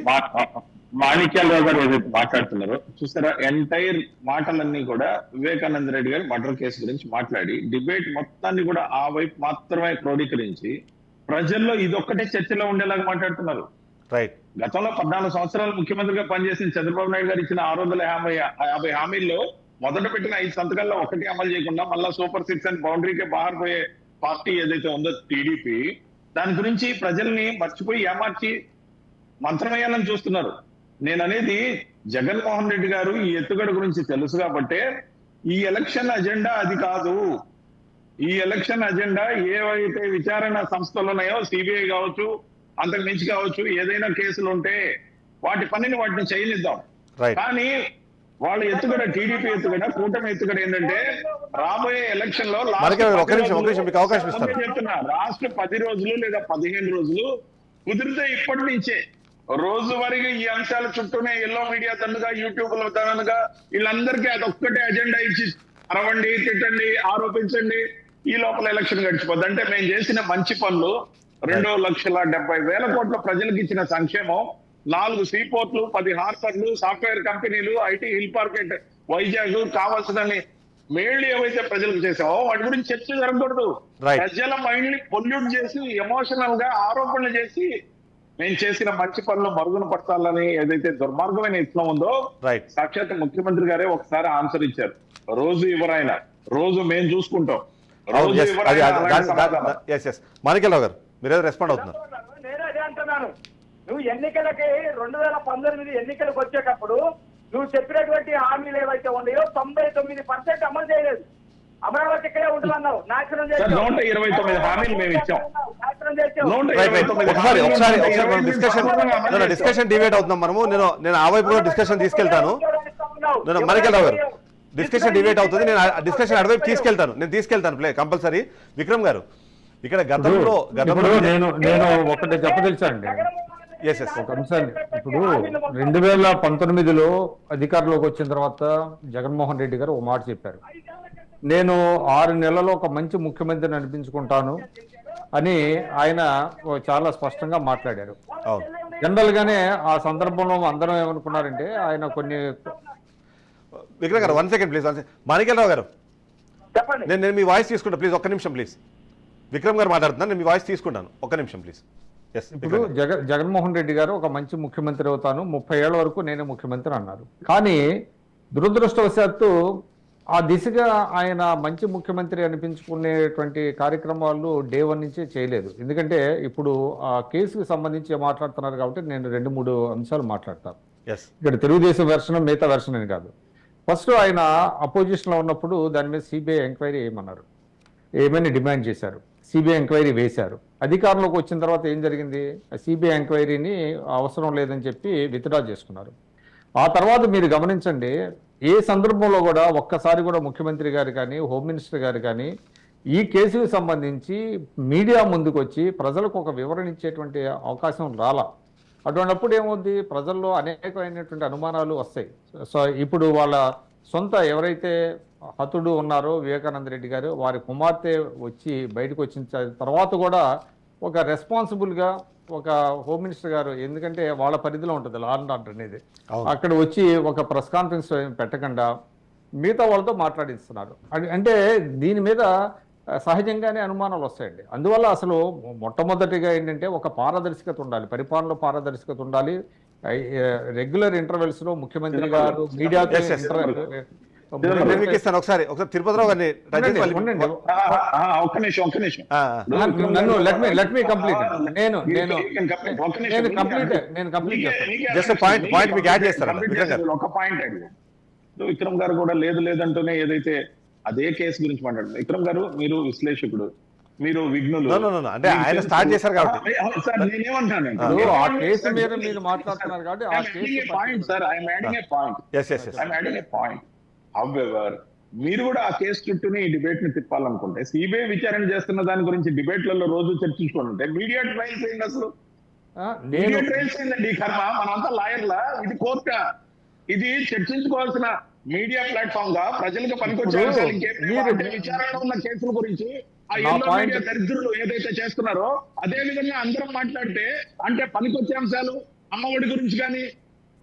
మాణిక్యాలరావు గారు ఏదైతే మాట్లాడుతున్నారో చూస్తారా, ఎంటైర్ మాటలన్నీ కూడా వివేకానంద రెడ్డి గారి మర్డర్ కేసు గురించి మాట్లాడి డిబేట్ మొత్తాన్ని కూడా ఆ వైపు మాత్రమే క్రోడీకరించి ప్రజల్లో ఇదొక్కటే చర్చలో ఉండేలాగా మాట్లాడుతున్నారు. రైట్. గతంలో 14 సంవత్సరాలు ముఖ్యమంత్రిగా పనిచేసిన చంద్రబాబు నాయుడు గారు ఇచ్చిన 650 హామీల్లో మొదట పెట్టిన 5 సంతకాల్లో ఒకటి అమలు చేయకుండా మళ్ళా సూపర్ 6 అని బౌండరీకే బాహర్ పోయే పార్టీ ఏదైతే ఉందో టీడీపీ, దాని గురించి ప్రజల్ని మర్చిపోయి ఏమార్చి మంత్రమేయాలని చూస్తున్నారు. నేను అనేది జగన్మోహన్ రెడ్డి గారు ఈ ఎత్తుగడ గురించి తెలుసు కాబట్టే ఈ ఎలక్షన్ అజెండా అది కాదు. ఈ ఎలక్షన్ అజెండా ఏవైతే విచారణ సంస్థలు ఉన్నాయో, సిబిఐ కావచ్చు, అంతకు మించి కావచ్చు, ఏదైనా కేసులు ఉంటే వాటి పనిని వాటిని చేయనిద్దాం. కానీ వాళ్ళ ఎత్తుగడ, టీడీపీ ఎత్తుగడ, కూటమి ఎత్తుగడ ఏంటంటే రాబోయే ఎలక్షన్ లో చెప్తున్నా రాష్ట్ర 10 రోజులు లేదా 15 రోజులు కుదిరితే ఇప్పటి నుంచే రోజువారీగా ఈ అంశాల చుట్టూనే ఎల్లో మీడియా తండ్రిగా, యూట్యూబ్ లో తనగా వీళ్ళందరికీ అదొక్కటే అజెండా ఇచ్చి అరవండి, తిట్టండి, ఆరోపించండి, ఈ లోపల ఎలక్షన్ గడిచిపోద్ది. అంటే మేము చేసిన మంచి పనులు 2,70,000 కోట్ల ప్రజలకు ఇచ్చిన సంక్షేమం, 4 సీపోర్ట్లు, 10 హార్బర్లు, సాఫ్ట్వేర్ కంపెనీలు, ఐటీ హిల్ మార్కెట్ వైజాగ్, కావాల్సినన్ని మేళ్లు ఏవైతే ప్రజలకు చేసామో వాటి గురించి చర్చ జరగకూడదు. ప్రజల మైండ్ ని పొల్యూట్ చేసి ఎమోషనల్ గా ఆరోపణలు చేసి మేము చేసిన మంచి పనులు మరుగున పట్టాలని ఏదైతే దుర్మార్గమైన యత్నం ఉందో సాక్షాత్ ముఖ్యమంత్రి గారే ఒకసారి ఆన్సర్ ఇచ్చారు. రోజు ఎవరైనా రోజు మేము చూసుకుంటాం. మాణిక్యాలరావు గారు మీరేదో రెస్పాండ్ అవుతున్నారు. నేను అదే అంటున్నాను, నువ్వు ఎన్నికలకి 2019 ఎన్నికలకు వచ్చేటప్పుడు నువ్వు చెప్పినటువంటి హామీలు ఏవైతే ఉన్నాయో 99% అమలు చేయలేదు. అమరావతి ఇక్కడే ఉంటుందన్నావు, నాశనం సార్, చేసావు. 129 హామీలు మేము ఇచ్చాం. నాశనం చేసావు. 129 ఒకసారి మనం హామీలు డిస్కషన్ డిబేట్ అవుతున్నాం మనము. నేను ఆ వైపు కూడా డిస్కషన్ తీసుకెళ్తాను. నేను మణికల్ రావు గారు డిస్కషన్ డిబేట్ అవుతుంది, నేను డిస్కషన్ అటువైపు తీసుకెళ్తాను ప్లే కంపల్సరీ. విక్రమ్ గారు ఇక్కడ గతంలో ఇప్పుడు నేను ఒకటి చెప్పదలిచానండి ఎస్ ఎస్ ఒక అంశాన్ని. ఇప్పుడు 2019లో అధికారంలోకి వచ్చిన తర్వాత జగన్మోహన్ రెడ్డి గారు ఒక మాట చెప్పారు, నేను 6 నెలల్లో ఒక మంచి ముఖ్యమంత్రిని అనిపించుకుంటాను అని ఆయన చాలా స్పష్టంగా మాట్లాడారు. అవును. జనరల్ గానే ఆ సందర్భంలో అందరం ఏమనుకున్నారంటే ఆయన కొన్ని విక్రమ్ గారు 1 సెకండ్ ప్లీజ్. మాణికల్ రావు గారు చెప్పండి. నేను మీ వాయిస్ తీసుకుంటా ప్లీజ్, ఒక్క నిమిషం ప్లీజ్. విక్రమ్ గారు మాట్లాడుతున్నాను, నేను మీ వాయిస్ తీసుకుంటాను, ఒక్క నిమిషం ప్లీజ్. ఎస్. ఇప్పుడు జగన్మోహన్ రెడ్డి గారు ఒక మంచి ముఖ్యమంత్రి అవుతాను, 30 ఏళ్ల వరకు నేనే ముఖ్యమంత్రి అన్నారు. కానీ దురదృష్టవశాత్తు ఆ దిశగా ఆయన మంచి ముఖ్యమంత్రి అనిపించుకునేటువంటి కార్యక్రమాలు డే 1 నుంచే చేయలేదు. ఎందుకంటే ఇప్పుడు ఆ కేసుకు సంబంధించి మాట్లాడుతున్నారు కాబట్టి నేను 2-3 అంశాలు మాట్లాడతాను. ఎస్. ఇక్కడ తెలుగుదేశం వెర్షన్ మిగతా వెర్షన్ అని కాదు. ఫస్ట్ ఆయన అపోజిషన్ లో ఉన్నప్పుడు దాని మీద సిబిఐ ఎంక్వైరీ ఏమన్నారు, ఏమని డిమాండ్ చేశారు, సిబిఐ ఎంక్వైరీ వేశారు. అధికారంలోకి వచ్చిన తర్వాత ఏం జరిగింది, సిబిఐ ఎంక్వైరీని అవసరం లేదని చెప్పి విత్డ్రా చేసుకున్నారు. ఆ తర్వాత మీరు గమనించండి, ఏ సందర్భంలో కూడా ఒక్కసారి కూడా ముఖ్యమంత్రి గారు కానీ హోమ్ మినిస్టర్ గారు కానీ ఈ కేసుకు సంబంధించి మీడియా ముందుకు వచ్చి ప్రజలకు ఒక వివరణ ఇచ్చేటువంటి అవకాశం రాలా. అటువంటిప్పుడు ఏమవుద్ది, ప్రజల్లో అనేకమైనటువంటి అనుమానాలు వస్తాయి. సో ఇప్పుడు వాళ్ళ సొంత ఎవరైతే హతుడు ఉన్నారో వివేకానంద రెడ్డి గారు, వారి కుమార్తె వచ్చి బయటకు వచ్చిన తర్వాత కూడా ఒక రెస్పాన్సిబుల్గా ఒక హోమ్ మినిస్టర్ గారు, ఎందుకంటే వాళ్ళ పరిధిలో ఉంటుంది లా అండ్ ఆర్డర్ అనేది, అక్కడ వచ్చి ఒక ప్రెస్ కాన్ఫరెన్స్ పెట్టకుండా మిగతా వాళ్ళతో మాట్లాడిస్తున్నారు. అంటే దీని మీద సహజంగానే అనుమానాలు వస్తాయండి. అందువల్ల అసలు మొట్టమొదటిగా ఏంటంటే ఒక పారదర్శకత ఉండాలి, పరిపాలనలో పారదర్శకత ఉండాలి. రెగ్యులర్ ఇంటర్వెల్స్ లో ముఖ్యమంత్రి గారు మీడియాతో ఒకసారి తిరుపతిరావు గారిని ఒక్క నిమిషం నన్ను లెట్ మీ కంప్లీట్. నేను కంప్లీట్ జస్ట్ పాయింట్ మీకు యాడ్ చేస్తారా? ఒక పాయింట్ అడిగారు విక్రమ్ గారు కూడా లేదంటూనే ఏదైతే అదే కేసు గురించి మాట్లాడుతున్నారు. విక్రమ్ గారు మీరు విశ్లేషకుడు, మీరు విఘ్నులు, అంటే ఆయన స్టార్ట్ చేశారు కాబట్టి సార్ నేనేమంటానంటే ఆ కేసు మీద మీరు మాట్లాడుతున్నారు కాబట్టి ఆ case point sir I'm adding A point. However మీరు కూడా ఆ కేసు చుట్టూనే ఈ డిబేట్ ని తిప్పాలనుకుంటే, సిబిఐ విచారణ చేస్తున్న దాని గురించి డిబేట్లలో రోజు చర్చించుకుంటుంటే మీడియా ట్రయల్స్ ఏంటి అసలు? మీడియా ట్రయల్స్ ఏంటండి? ఈ కర్మ మనమంతా లాయర్లా, ఇది కోర్టా? ఇది చర్చించుకోవాల్సిన మీడియా ప్లాట్ఫామ్ గా ప్రజలకు పనికొచ్చే విచారణలో ఉన్న కేసుల గురించి ఆ ఎల్లో మీడియా దరిద్రులు ఏదైతే చేస్తున్నారో అదే విధంగా అందరం మాట్లాడితే, అంటే పనికొచ్చే అంశాలు అమ్మఒడి గురించి కానీ,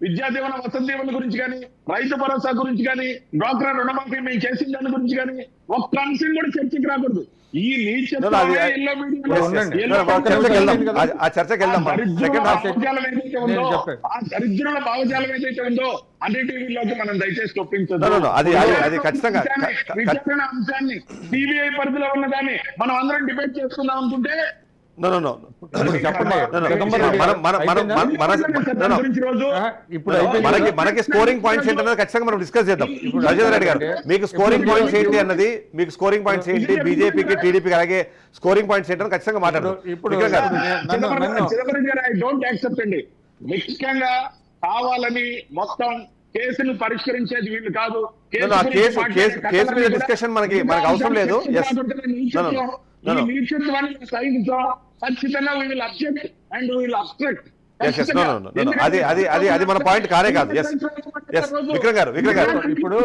విద్యా దీవెన వసతి దీవెన గురించి కానీ, రైతు భరోసా గురించి కానీ, డ్వాక్రా రుణమాఫీ మేము చేసిన దాని గురించి కానీ ఒక్క అంశం కూడా చర్చకి రాకూడదు. ఈ దరిద్రుల భావజాలం ఏదైతే ఉందో అన్ని టీవీలోకి మనం దయచేసి ఒప్పించదు. విచారణ అంశాన్ని సిబిఐ పరిధిలో ఉన్నదాన్ని మనం అందరం డిబేట్ చేసుకుందాం అనుకుంటే మనకి స్కోరింగ్ పాయింట్స్ ఏంటి అన్నది ఖచ్చితంగా మనం డిస్కస్ చేద్దాం. రాజేంద్ర రెడ్డి గారు, మీకు స్కోరింగ్ పాయింట్స్ ఏంటి అన్నది, మీకు స్కోరింగ్ పాయింట్స్ ఏంటి, బీజేపీకి టీడీపీకి అలాగే స్కోరింగ్ పాయింట్స్ ఏంటని ఖచ్చితంగా మాట్లాడదాం. ఐ డోంట్ యాక్సెప్ట్ అండి. ముఖ్యంగా కావాలని మొత్తం కేసును పరిష్కరించేది వీళ్ళు కాదు. కేసు మీద డిస్కషన్ మనకి అవసరం లేదు. ఖచ్చితంగా we will object and we will obstruct. అది మన పాయింట్ కానే కాదు. విక్రమ్ గారు ఇప్పుడు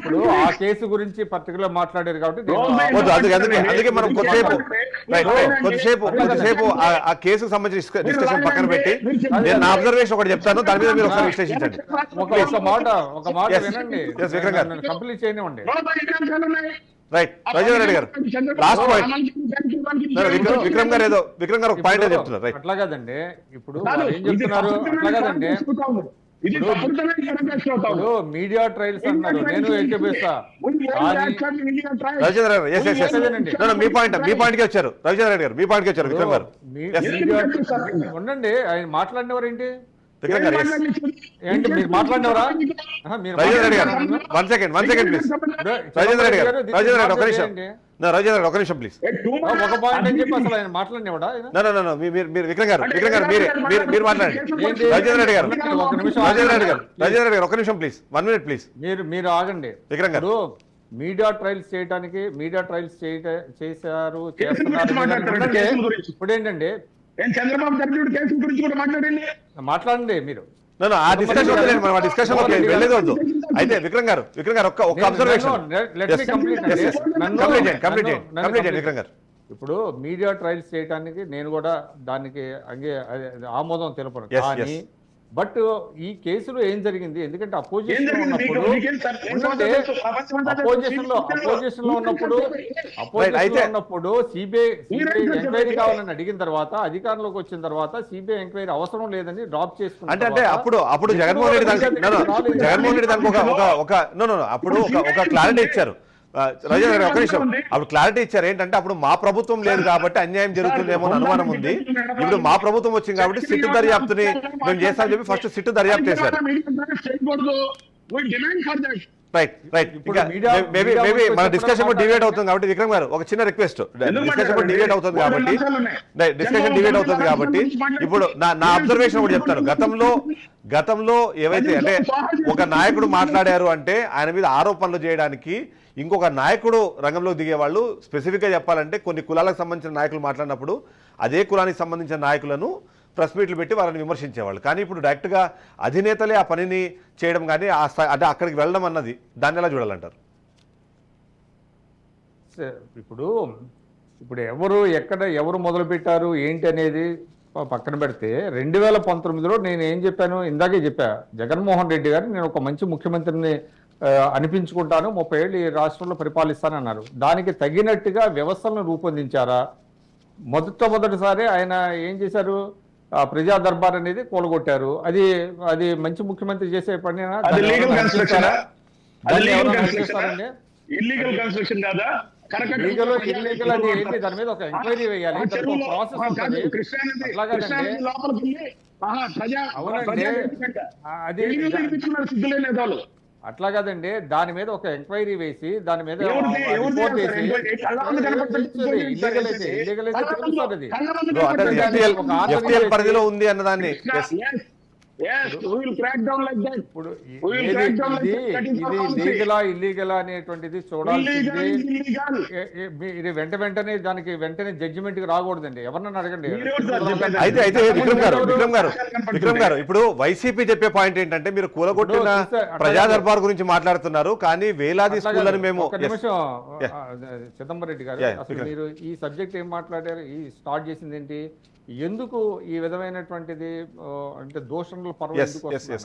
ఇప్పుడు ఆ కేసు గురించి పర్టికులర్ మాట్లాడారు కాబట్టి అందుకే మనం కొద్దిసేపు ఆ కేసుకు సంబంధించిన డిస్కషన్ పక్కన పెట్టి నేను నా అబ్జర్వేషన్ ఒకటి చెప్తాను, దాని మీద మీరు ఒకసారి విశ్లేషించండి. ఒక మాట వినండి, విక్రమ్ గారు కంప్లీట్ చేయనివ్వండి. రైట్. రాజేంద్ర రెడ్డి గారు లాస్ట్ పాయింట్. విక్రమ్ గారు ఒక పాయింట్ చెప్తున్నారు. రైట్. అట్లా కాదండి, ఇప్పుడు ఏం చెప్తున్నారు, అట్లా కాదండి, ఇప్పుడు మీడియా ట్రయల్స్ అన్నారు, నేను ఏకీపిస్తా. రాజేంద్ర గారు మీ పాయింట్ కి వచ్చారు. రాజేంద్ర రెడ్డి గారు మీ పాయింట్ కి వచ్చారు. విక్రమ్ గారు ఉండండి, ఆయన మాట్లాడినవారు ఏంటి? విక్రమ్ గారు, yes. ఏంటి మీరు మాట్లాడినవరా? మీరు రాజేంద్ర రెడ్డి గారు, one second please. Rajendra Reddy గారు, రాజేంద్ర రెడ్డి ఒక నిమిషం. రాజేంద్ర రెడ్డి ఒక నిమిషం ప్లీజ్. ఒక పాయింట్ అని చెప్పి అసలు ఆయన మాట్లాడినవాడా? మీరు విక్రమ్ గారు మీరు మాట్లాడండి. రాజేంద్ర రెడ్డి గారు, ఒక నిమిషం రాజేంద్ర రెడ్డి గారు ఒక నిమిషం ప్లీజ్, 1 minute ప్లీజ్. మీరు ఆగండి. విక్రమ్ గారు, మీడియా ట్రయల్స్ చేయడానికి చేస్తున్నారు ఉండండి. ఇప్పుడు ఏంటంటే చంద్రబాబు నాయుడు కేసు గురించి కూడా మాట్లాడండి మీరు. ఆ డిస్కషన్ వద్దులేండి, మనం ఆ డిస్కషన్ వెళ్ళేది వద్దు. అయితే విక్రమ్ గారు ఒక్క అబ్జర్వేషన్ కంప్లీట్ చేయండి విక్రమ్ గారు. ఇప్పుడు మీడియా ట్రయల్స్ చేయడానికి నేను కూడా దానికి ఆమోదం తెలపను. Yes, కానీ yes. బట్ ఈ కేసులో ఏం జరిగింది? ఎందుకంటే అపోజిషన్ లో ఉన్నప్పుడు సిబిఐ ఎంక్వైరీ కావాలని అడిగిన తర్వాత, అధికారంలోకి వచ్చిన తర్వాత సిబిఐ ఎంక్వైరీ అవసరం లేదని డ్రాప్ చేసుకున్నారు. అంటే అప్పుడు జగన్మోహన్ రెడ్డి దానికి అప్పుడు ఒక క్లారిటీ ఇచ్చారు. రాజేంద్ర గారు ఒక నిమిషం, అప్పుడు క్లారిటీ ఇచ్చారు ఏంటంటే, అప్పుడు మా ప్రభుత్వం లేదు కాబట్టి అన్యాయం జరుగుతుందేమో అని అనుమానం ఉంది. ఇప్పుడు మా ప్రభుత్వం వచ్చింది కాబట్టి సిట్టు దర్యాప్తుని మేము చేస్తామని చెప్పి ఫస్ట్ సిట్టు దర్యాప్తు చేశారు. రైట్. మేబీ మన డిస్కషన్ డివేట్ అవుతుంది కాబట్టి విక్రమ్ గారు ఒక చిన్న రిక్వెస్ట్, డిస్కషన్ డివేట్ అవుతుంది కాబట్టి ఇప్పుడు నా అబ్జర్వేషన్ కూడా చెప్తాను. గతంలో ఏవైతే అంటే ఒక నాయకుడు మాట్లాడారు అంటే ఆయన మీద ఆరోపణలు చేయడానికి ఇంకొక నాయకుడు రంగంలో దిగేవాళ్ళు, స్పెసిఫిక్గా చెప్పాలంటే కొన్ని కులాలకు సంబంధించిన నాయకులు మాట్లాడినప్పుడు అదే కులానికి సంబంధించిన నాయకులను ప్రెస్ మీట్లు పెట్టి వాళ్ళని విమర్శించేవాళ్ళు. కానీ ఇప్పుడు డైరెక్ట్గా అధినేతలే ఆ పనిని చేయడం కానీ అంటే అక్కడికి వెళ్ళడం అన్నది దాన్ని ఎలా చూడాలంటారు? ఇప్పుడు ఎవరు మొదలు పెట్టారు ఏంటి అనేది పక్కన పెడితే 2019లో నేను ఏం చెప్పాను, ఇందాకే చెప్పా, జగన్మోహన్ రెడ్డి గారు నేను ఒక మంచి ముఖ్యమంత్రిని అనిపించుకుంటాను, 30 ఏళ్ళు ఈ రాష్ట్రంలో పరిపాలిస్తానన్నారు. దానికి తగినట్టుగా వ్యవస్థలను రూపొందించారా? మొదటిసారి ఆయన ఏం చేశారు? ప్రజా దర్బార్ అనేది కూలగొట్టారు. అది మంచి ముఖ్యమంత్రి చేసే పని. ఇల్లీగల్ అది ఏంటి? దాని మీద ఒక ఎంక్వైరీ వేయాలి, ప్రాసెస్ ఉంటుంది. అట్లా కాదండి, దాని మీద ఒక ఎంక్వైరీ వేసి దాని మీద రిపోర్ట్ చేసి ఇల్లీగల్ అయితే FTL పరిధిలో ఉంది అన్నదాన్ని ఇప్పుడు ఇది లీగలా ఇల్లీగలా అనేటువంటిది చూడాల్సింది. ఇది వెంటనే దానికి జడ్జిమెంట్ కి రాకూడదండి. ఎవరన్నా అడగండి. అయితే విక్రమ్ గారు ఇప్పుడు వైసీపీ చెప్పే పాయింట్ ఏంటంటే, మీరు కూలగొట్టిన ప్రజా దర్బార్ గురించి మాట్లాడుతున్నారు కానీ వేలాది స్కూళ్ళని మేము. ఒక నిమిషం చిదంబరెడ్డి గారు, అసలు మీరు ఈ సబ్జెక్ట్ ఏం మాట్లాడారు? ఈ స్టార్ట్ చేసింది ఏంటి? ఎందుకు ఈ విధమైనటువంటిది అంటే దోషణలు పర్వం ఎందుకు వస్తుంది?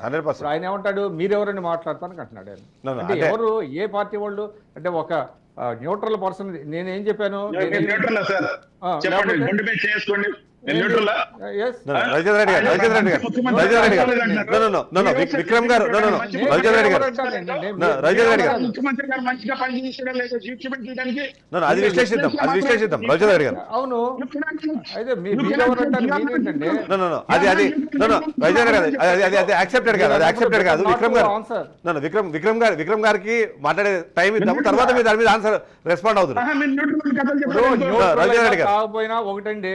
ఆయన ఏమంటాడు, మీరెవరని మాట్లాడతానికి అంటున్నాడు ఆయన. అంటే ఎవరు, ఏ పార్టీ వాళ్ళు? అంటే ఒక న్యూట్రల్ పర్సన్. నేనేం చెప్పాను? విక్రమ్ గారు, అది విశ్లేషిద్దాం. రాజేంద్ర రెడ్డి గారు, అవును. అయితే అది యాక్సెప్టెడ్ కాదు. విక్రమ్ గారికి మాట్లాడే టైం ఇద్దాము, తర్వాత మీరు దాని మీద ఆన్సర్ రెస్పాండ్ అవుతుంది. రాజేంద్ర రెడ్డి గారు కాకపోయినా ఒకటండి,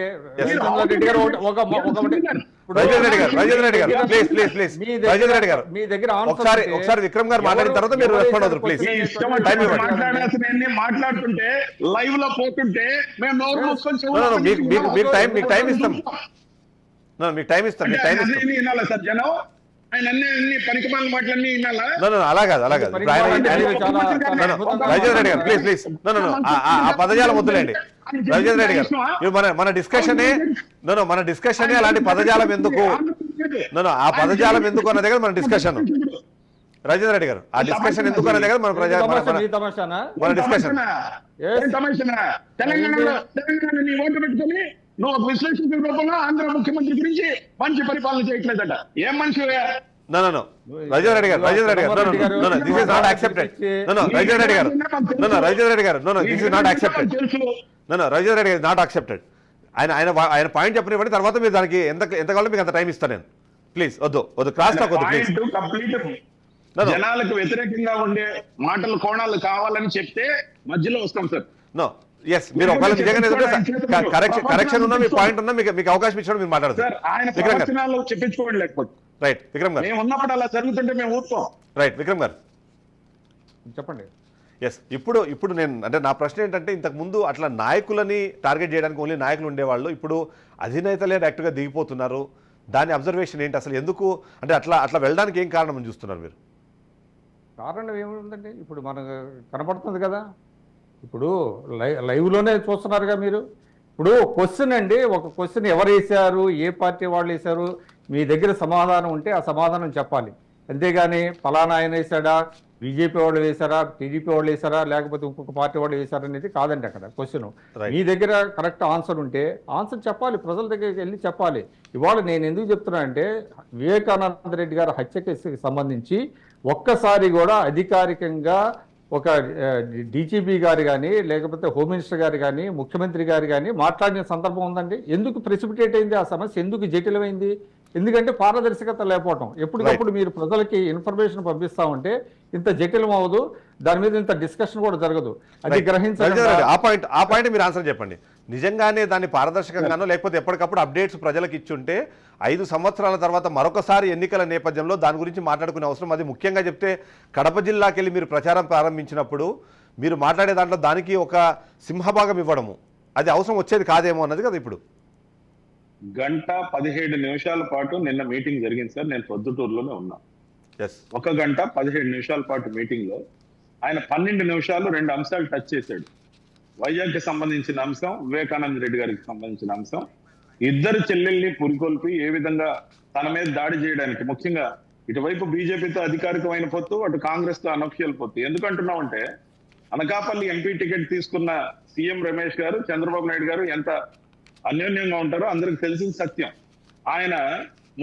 మీ దగ్గర ఒకసారి విక్రమ్ గారు మాట్లాడిన తర్వాత మీరు రెస్పాండ్ అవుతారు ప్లీజ్. మాట్లాడుతుంటే లైవ్ లో పోతుంటే మీకు టైం ఇస్తాం. సార్ జనం ఆయన అన్ని పనికిమాల మాటలన్నీ అలా కాదు. రాజేంద్ర రెడ్డి గారు ప్లీజ్ ఆ పదజాలం వద్దులేండి. రాజేంద్ర రెడ్డి గారు, మన డిస్కషనే అలాంటి పదజాలం ఎందుకు? ఆ పదజాలం ఎందుకు అన్న దగ్గర మన డిస్కషన్. రాజేంద్ర రెడ్డి గారు, ఆ డిస్కషన్ ఎందుకు అన్న దగ్గర మన డిస్కషన్. తెలంగాణలో నీ ఓటు పెట్టుకొని నువ్వు ఒక విశ్లేషణ రూపంలో ఆంధ్ర ముఖ్యమంత్రి గురించి మంచి పరిపాలన చేయట్లేదట. ఏం మనిషి? Rajendra Reddy garu, this is not accepted. Rajendra Reddy garu, this is not accepted. Rajendra Reddy not accepted. ఆయన పాయింట్ చెప్పనివ్వండి, తర్వాత మీరు దానికి ఎంత కావాలో మీకు అంత టైం ఇస్తాను నేను. ప్లీజ్ వద్దు వద్దు క్రాస్ టాక్ వద్దు ప్లీజ్. పాయింట్ కంప్లీట్ జనాలకు వ్యతిరేకంగా ఉండే మాటలు కోణాలు కావాలని చెప్తే మధ్యలో వస్తాం సార్. నో ఎస్ మీరు ఒకవేళ నిజంగా కరెక్షన్ ఉన్నా మీ పాయింట్ ఉన్నా మీకు అవకాశం ఇచ్చిన మీరు మాట్లాడతారు. సార్ ఆయన విక్రమ్ గారు ప్రవచనాలు చెప్పించుకోండి, లేకపోతే రైట్. విక్రమ్ గారు మేము ఉన్నప్పుడు అలా జరుగుతుంటే మేము ఊరుకోం. రైట్. విక్రమ్ గారు చెప్పండి. ఎస్ ఇప్పుడు నేను అంటే నా ప్రశ్న ఏంటంటే ఇంతకు ముందు అట్లా నాయకులని టార్గెట్ చేయడానికి ఓన్లీ నాయకులు ఉండేవాళ్ళు, ఇప్పుడు అధినేతలే డైరెక్ట్గా దిగిపోతున్నారు. దాని అబ్జర్వేషన్ ఏంటి అసలు? ఎందుకు అంటే అట్లా వెళ్ళడానికి ఏం కారణం అని చూస్తున్నారు మీరు? కారణం ఏముందండి, ఇప్పుడు మనకు కనపడుతుంది కదా, ఇప్పుడు లైవ్లోనే చూస్తున్నారుగా మీరు. ఇప్పుడు క్వశ్చన్ అండి, ఒక క్వశ్చన్ ఎవరు వేశారు, ఏ పార్టీ వాళ్ళు వేశారు, మీ దగ్గర సమాధానం ఉంటే ఆ సమాధానం చెప్పాలి. అంతేగాని ఫలానా ఆయన వేశాడా, బీజేపీ వాళ్ళు వేశారా, టీడీపీ వాళ్ళు వేశారా, లేకపోతే ఇంకొక పార్టీ వాళ్ళు వేశారా అనేది కాదండి అక్కడ క్వశ్చన్. మీ దగ్గర కరెక్ట్ ఆన్సర్ ఉంటే ఆన్సర్ చెప్పాలి, ప్రజల దగ్గరికి వెళ్ళి చెప్పాలి. ఇవాళ నేను ఎందుకు చెప్తున్నా అంటే వివేకానంద రెడ్డి గారి హత్య కేసుకి సంబంధించి ఒక్కసారి కూడా అధికారికంగా ఒక డీజీపీ గారు కానీ, లేకపోతే హోమ్ మినిస్టర్ గారు కానీ, ముఖ్యమంత్రి గారు కానీ మాట్లాడిన సందర్భం ఉందండి. ఎందుకు ప్రెసిపిటేట్ అయింది ఆ సమస్య, ఎందుకు జటిలమైంది? ఎందుకంటే పారదర్శకత లేకపోవటం. ఎప్పటికప్పుడు మీరు ప్రజలకి ఇన్ఫర్మేషన్ పంపిస్తా ఉంటే ఇంత జటిలం అవ్వదు, దాని మీద ఇంత డిస్కషన్ కూడా జరగదు. అది గ్రహించాలి. ఆ పాయింట్ మీరు ఆన్సర్ చెప్పండి. నిజంగానే దాన్ని పారదర్శకంగానో లేకపోతే ఎప్పటికప్పుడు అప్డేట్స్ ప్రజలకు ఇచ్చుంటే 5 సంవత్సరాల తర్వాత మరొకసారి ఎన్నికల నేపథ్యంలో దాని గురించి మాట్లాడుకునే అవసరం. అది ముఖ్యంగా చెప్తే కడప జిల్లాకి వెళ్ళి మీరు ప్రచారం ప్రారంభించినప్పుడు మీరు మాట్లాడే దాంట్లో దానికి ఒక సింహభాగం ఇవ్వడము అది అవసరం వచ్చేది కాదేమో అన్నది కదా. ఇప్పుడు 1:17 పాటు నిన్న మీటింగ్ జరిగింది సార్. నేను పొద్దుటూరులోనే ఉన్నా. 1:17 పాటు మీటింగ్ లో ఆయన 12 నిమిషాలు 2 అంశాలు టచ్ చేశాడు. వైజాగ్కి సంబంధించిన అంశం, వివేకానంద రెడ్డి గారికి సంబంధించిన అంశం. ఇద్దరు చెల్లెల్ని పురికొల్పి ఏ విధంగా తన మీద దాడి చేయడానికి, ముఖ్యంగా ఇటువైపు బీజేపీతో అధికారికమైన పొత్తు, అటు కాంగ్రెస్ తో అనఫిషియల్ పొత్తు. ఎందుకంటున్నామంటే అనకాపల్లి ఎంపీ టికెట్ తీసుకున్న సీఎం రమేష్ గారు, చంద్రబాబు నాయుడు గారు ఎంత అన్యోన్యంగా ఉంటారో అందరికి తెలిసిన సత్యం. ఆయన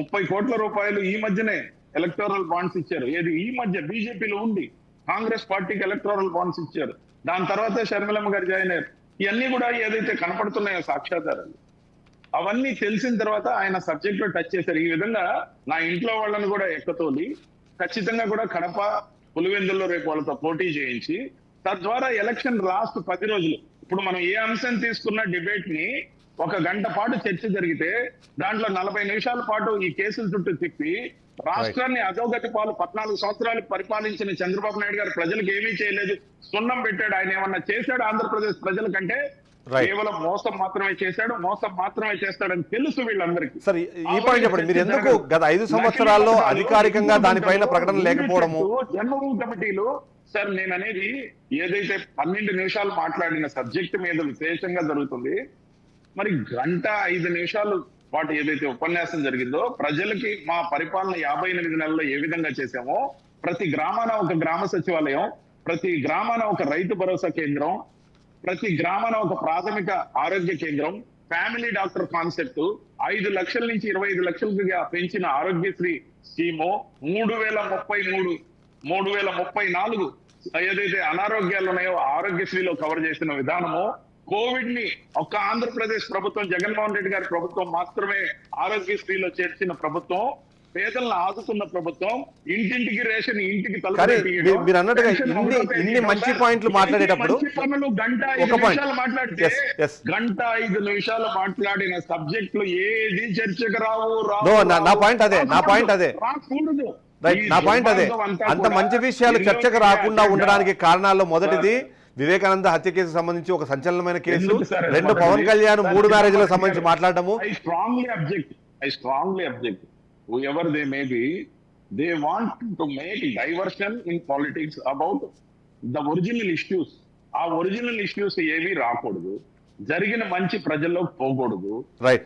30 కోట్ల రూపాయలు ఈ మధ్యనే ఎలక్టోరల్ బాండ్స్ ఇచ్చారు. ఏది ఈ మధ్య బీజేపీలో ఉండి కాంగ్రెస్ పార్టీకి ఎలక్టోరల్ బాండ్స్ ఇచ్చారు. దాని తర్వాత షర్మిలమ్మ గారు జాయిన్ అయ్యారు. ఇవన్నీ కూడా ఏదైతే కనపడుతున్నాయో సాక్ష్యాధారాలు, అవన్నీ తెలిసిన తర్వాత ఆయన సబ్జెక్ట్ లో టచ్ చేశారు. ఈ విధంగా నా ఇంట్లో వాళ్ళని కూడా ఎక్కతోలి ఖచ్చితంగా కూడా కడప పులివెందుల్లో రేపు వాళ్ళతో పోటీ చేయించి తద్వారా ఎలక్షన్ లాస్ట్ 10 రోజులు, ఇప్పుడు మనం ఏ అంశం తీసుకున్న డిబేట్ ని 1 గంట పాటు చర్చ జరిగితే దాంట్లో 40 నిమిషాల పాటు ఈ కేసుల చుట్టూ తిప్పి రాష్ట్రాన్ని అధోగతి పాలు 14 సంవత్సరాలు పరిపాలించిన చంద్రబాబు నాయుడు గారు ప్రజలకు ఏమీ చేయలేదు, సున్నం పెట్టాడు. ఆయన ఏమన్నా చేశాడు ఆంధ్రప్రదేశ్ ప్రజల కంటే? కేవలం మోసం మాత్రమే చేశాడు, మోసం మాత్రమే చేస్తాడని తెలుసు వీళ్ళందరికీ. సార్ ఈ పాయింట్ చెప్పండి, మీరు ఎందుకు గత 5 సంవత్సరాల్లో అధికారికంగా దానిపైన ప్రకటన లేకపోవడము? జన్మభూమి కమిటీలు సార్, నేను అనేది ఏదైతే 12 నిమిషాలు మాట్లాడిన సబ్జెక్ట్ మీద విశేషంగా జరుగుతుంది. మరి 1:05 పాటు ఏదైతే ఉపన్యాసం జరిగిందో, ప్రజలకి మా పరిపాలన 58 నెలల్లో ఏ విధంగా చేశామో, ప్రతి గ్రామాన ఒక గ్రామ సచివాలయం, ప్రతి గ్రామాన ఒక రైతు భరోసా కేంద్రం, ప్రతి గ్రామాన ఒక ప్రాథమిక ఆరోగ్య కేంద్రం, ఫ్యామిలీ డాక్టర్ కాన్సెప్ట్, 5 లక్షల నుంచి 25 లక్షలుగా పెంచిన ఆరోగ్యశ్రీ స్కీము, 3034 ఏదైతే అనారోగ్యాలు ఉన్నాయో ఆరోగ్యశ్రీలో కవర్ చేసిన విధానము, కోవిడ్ ని ఒక్క ఆంధ్రప్రదేశ్ ప్రభుత్వం, జగన్మోహన్ రెడ్డి గారి ప్రభుత్వం మాత్రమే ఆరోగ్యశ్రీలో చేర్చిన ప్రభుత్వం, పేదలను ఆదుకున్న ప్రభుత్వం, ఇంటింటికి రేషన్, ఇంటికి మీరు అన్నట్టుగా ఇన్ని మంచి పాయింట్లు మాట్లాడేటప్పుడు గంట 5 నిమిషాలు మాట్లాడితే 1:05 మాట్లాడిన సబ్జెక్టులు ఏది చర్చకు రావు. నా పాయింట్ అదే రాకూడదు. నా పాయింట్ అదే. అంత మంచి విషయాలు చర్చకు రాకుండా ఉండడానికి కారణాల్లో మొదటిది వివేకానంద హత్య కేసు సంబంధించి ఒక సంచలనమైన కేసు, 2 పవన్ కళ్యాణ్ 3 మ్యారేజ్లకు సంబంధించి మాట్లాడటము. I strongly object. Whoever they may be, they want to make diversion in politics about the original issues. ఆ ఒరిజినల్ ఇష్యూస్ ఏవి రాకూడదు, జరిగిన మంచి ప్రజల్లో పోకూడదు.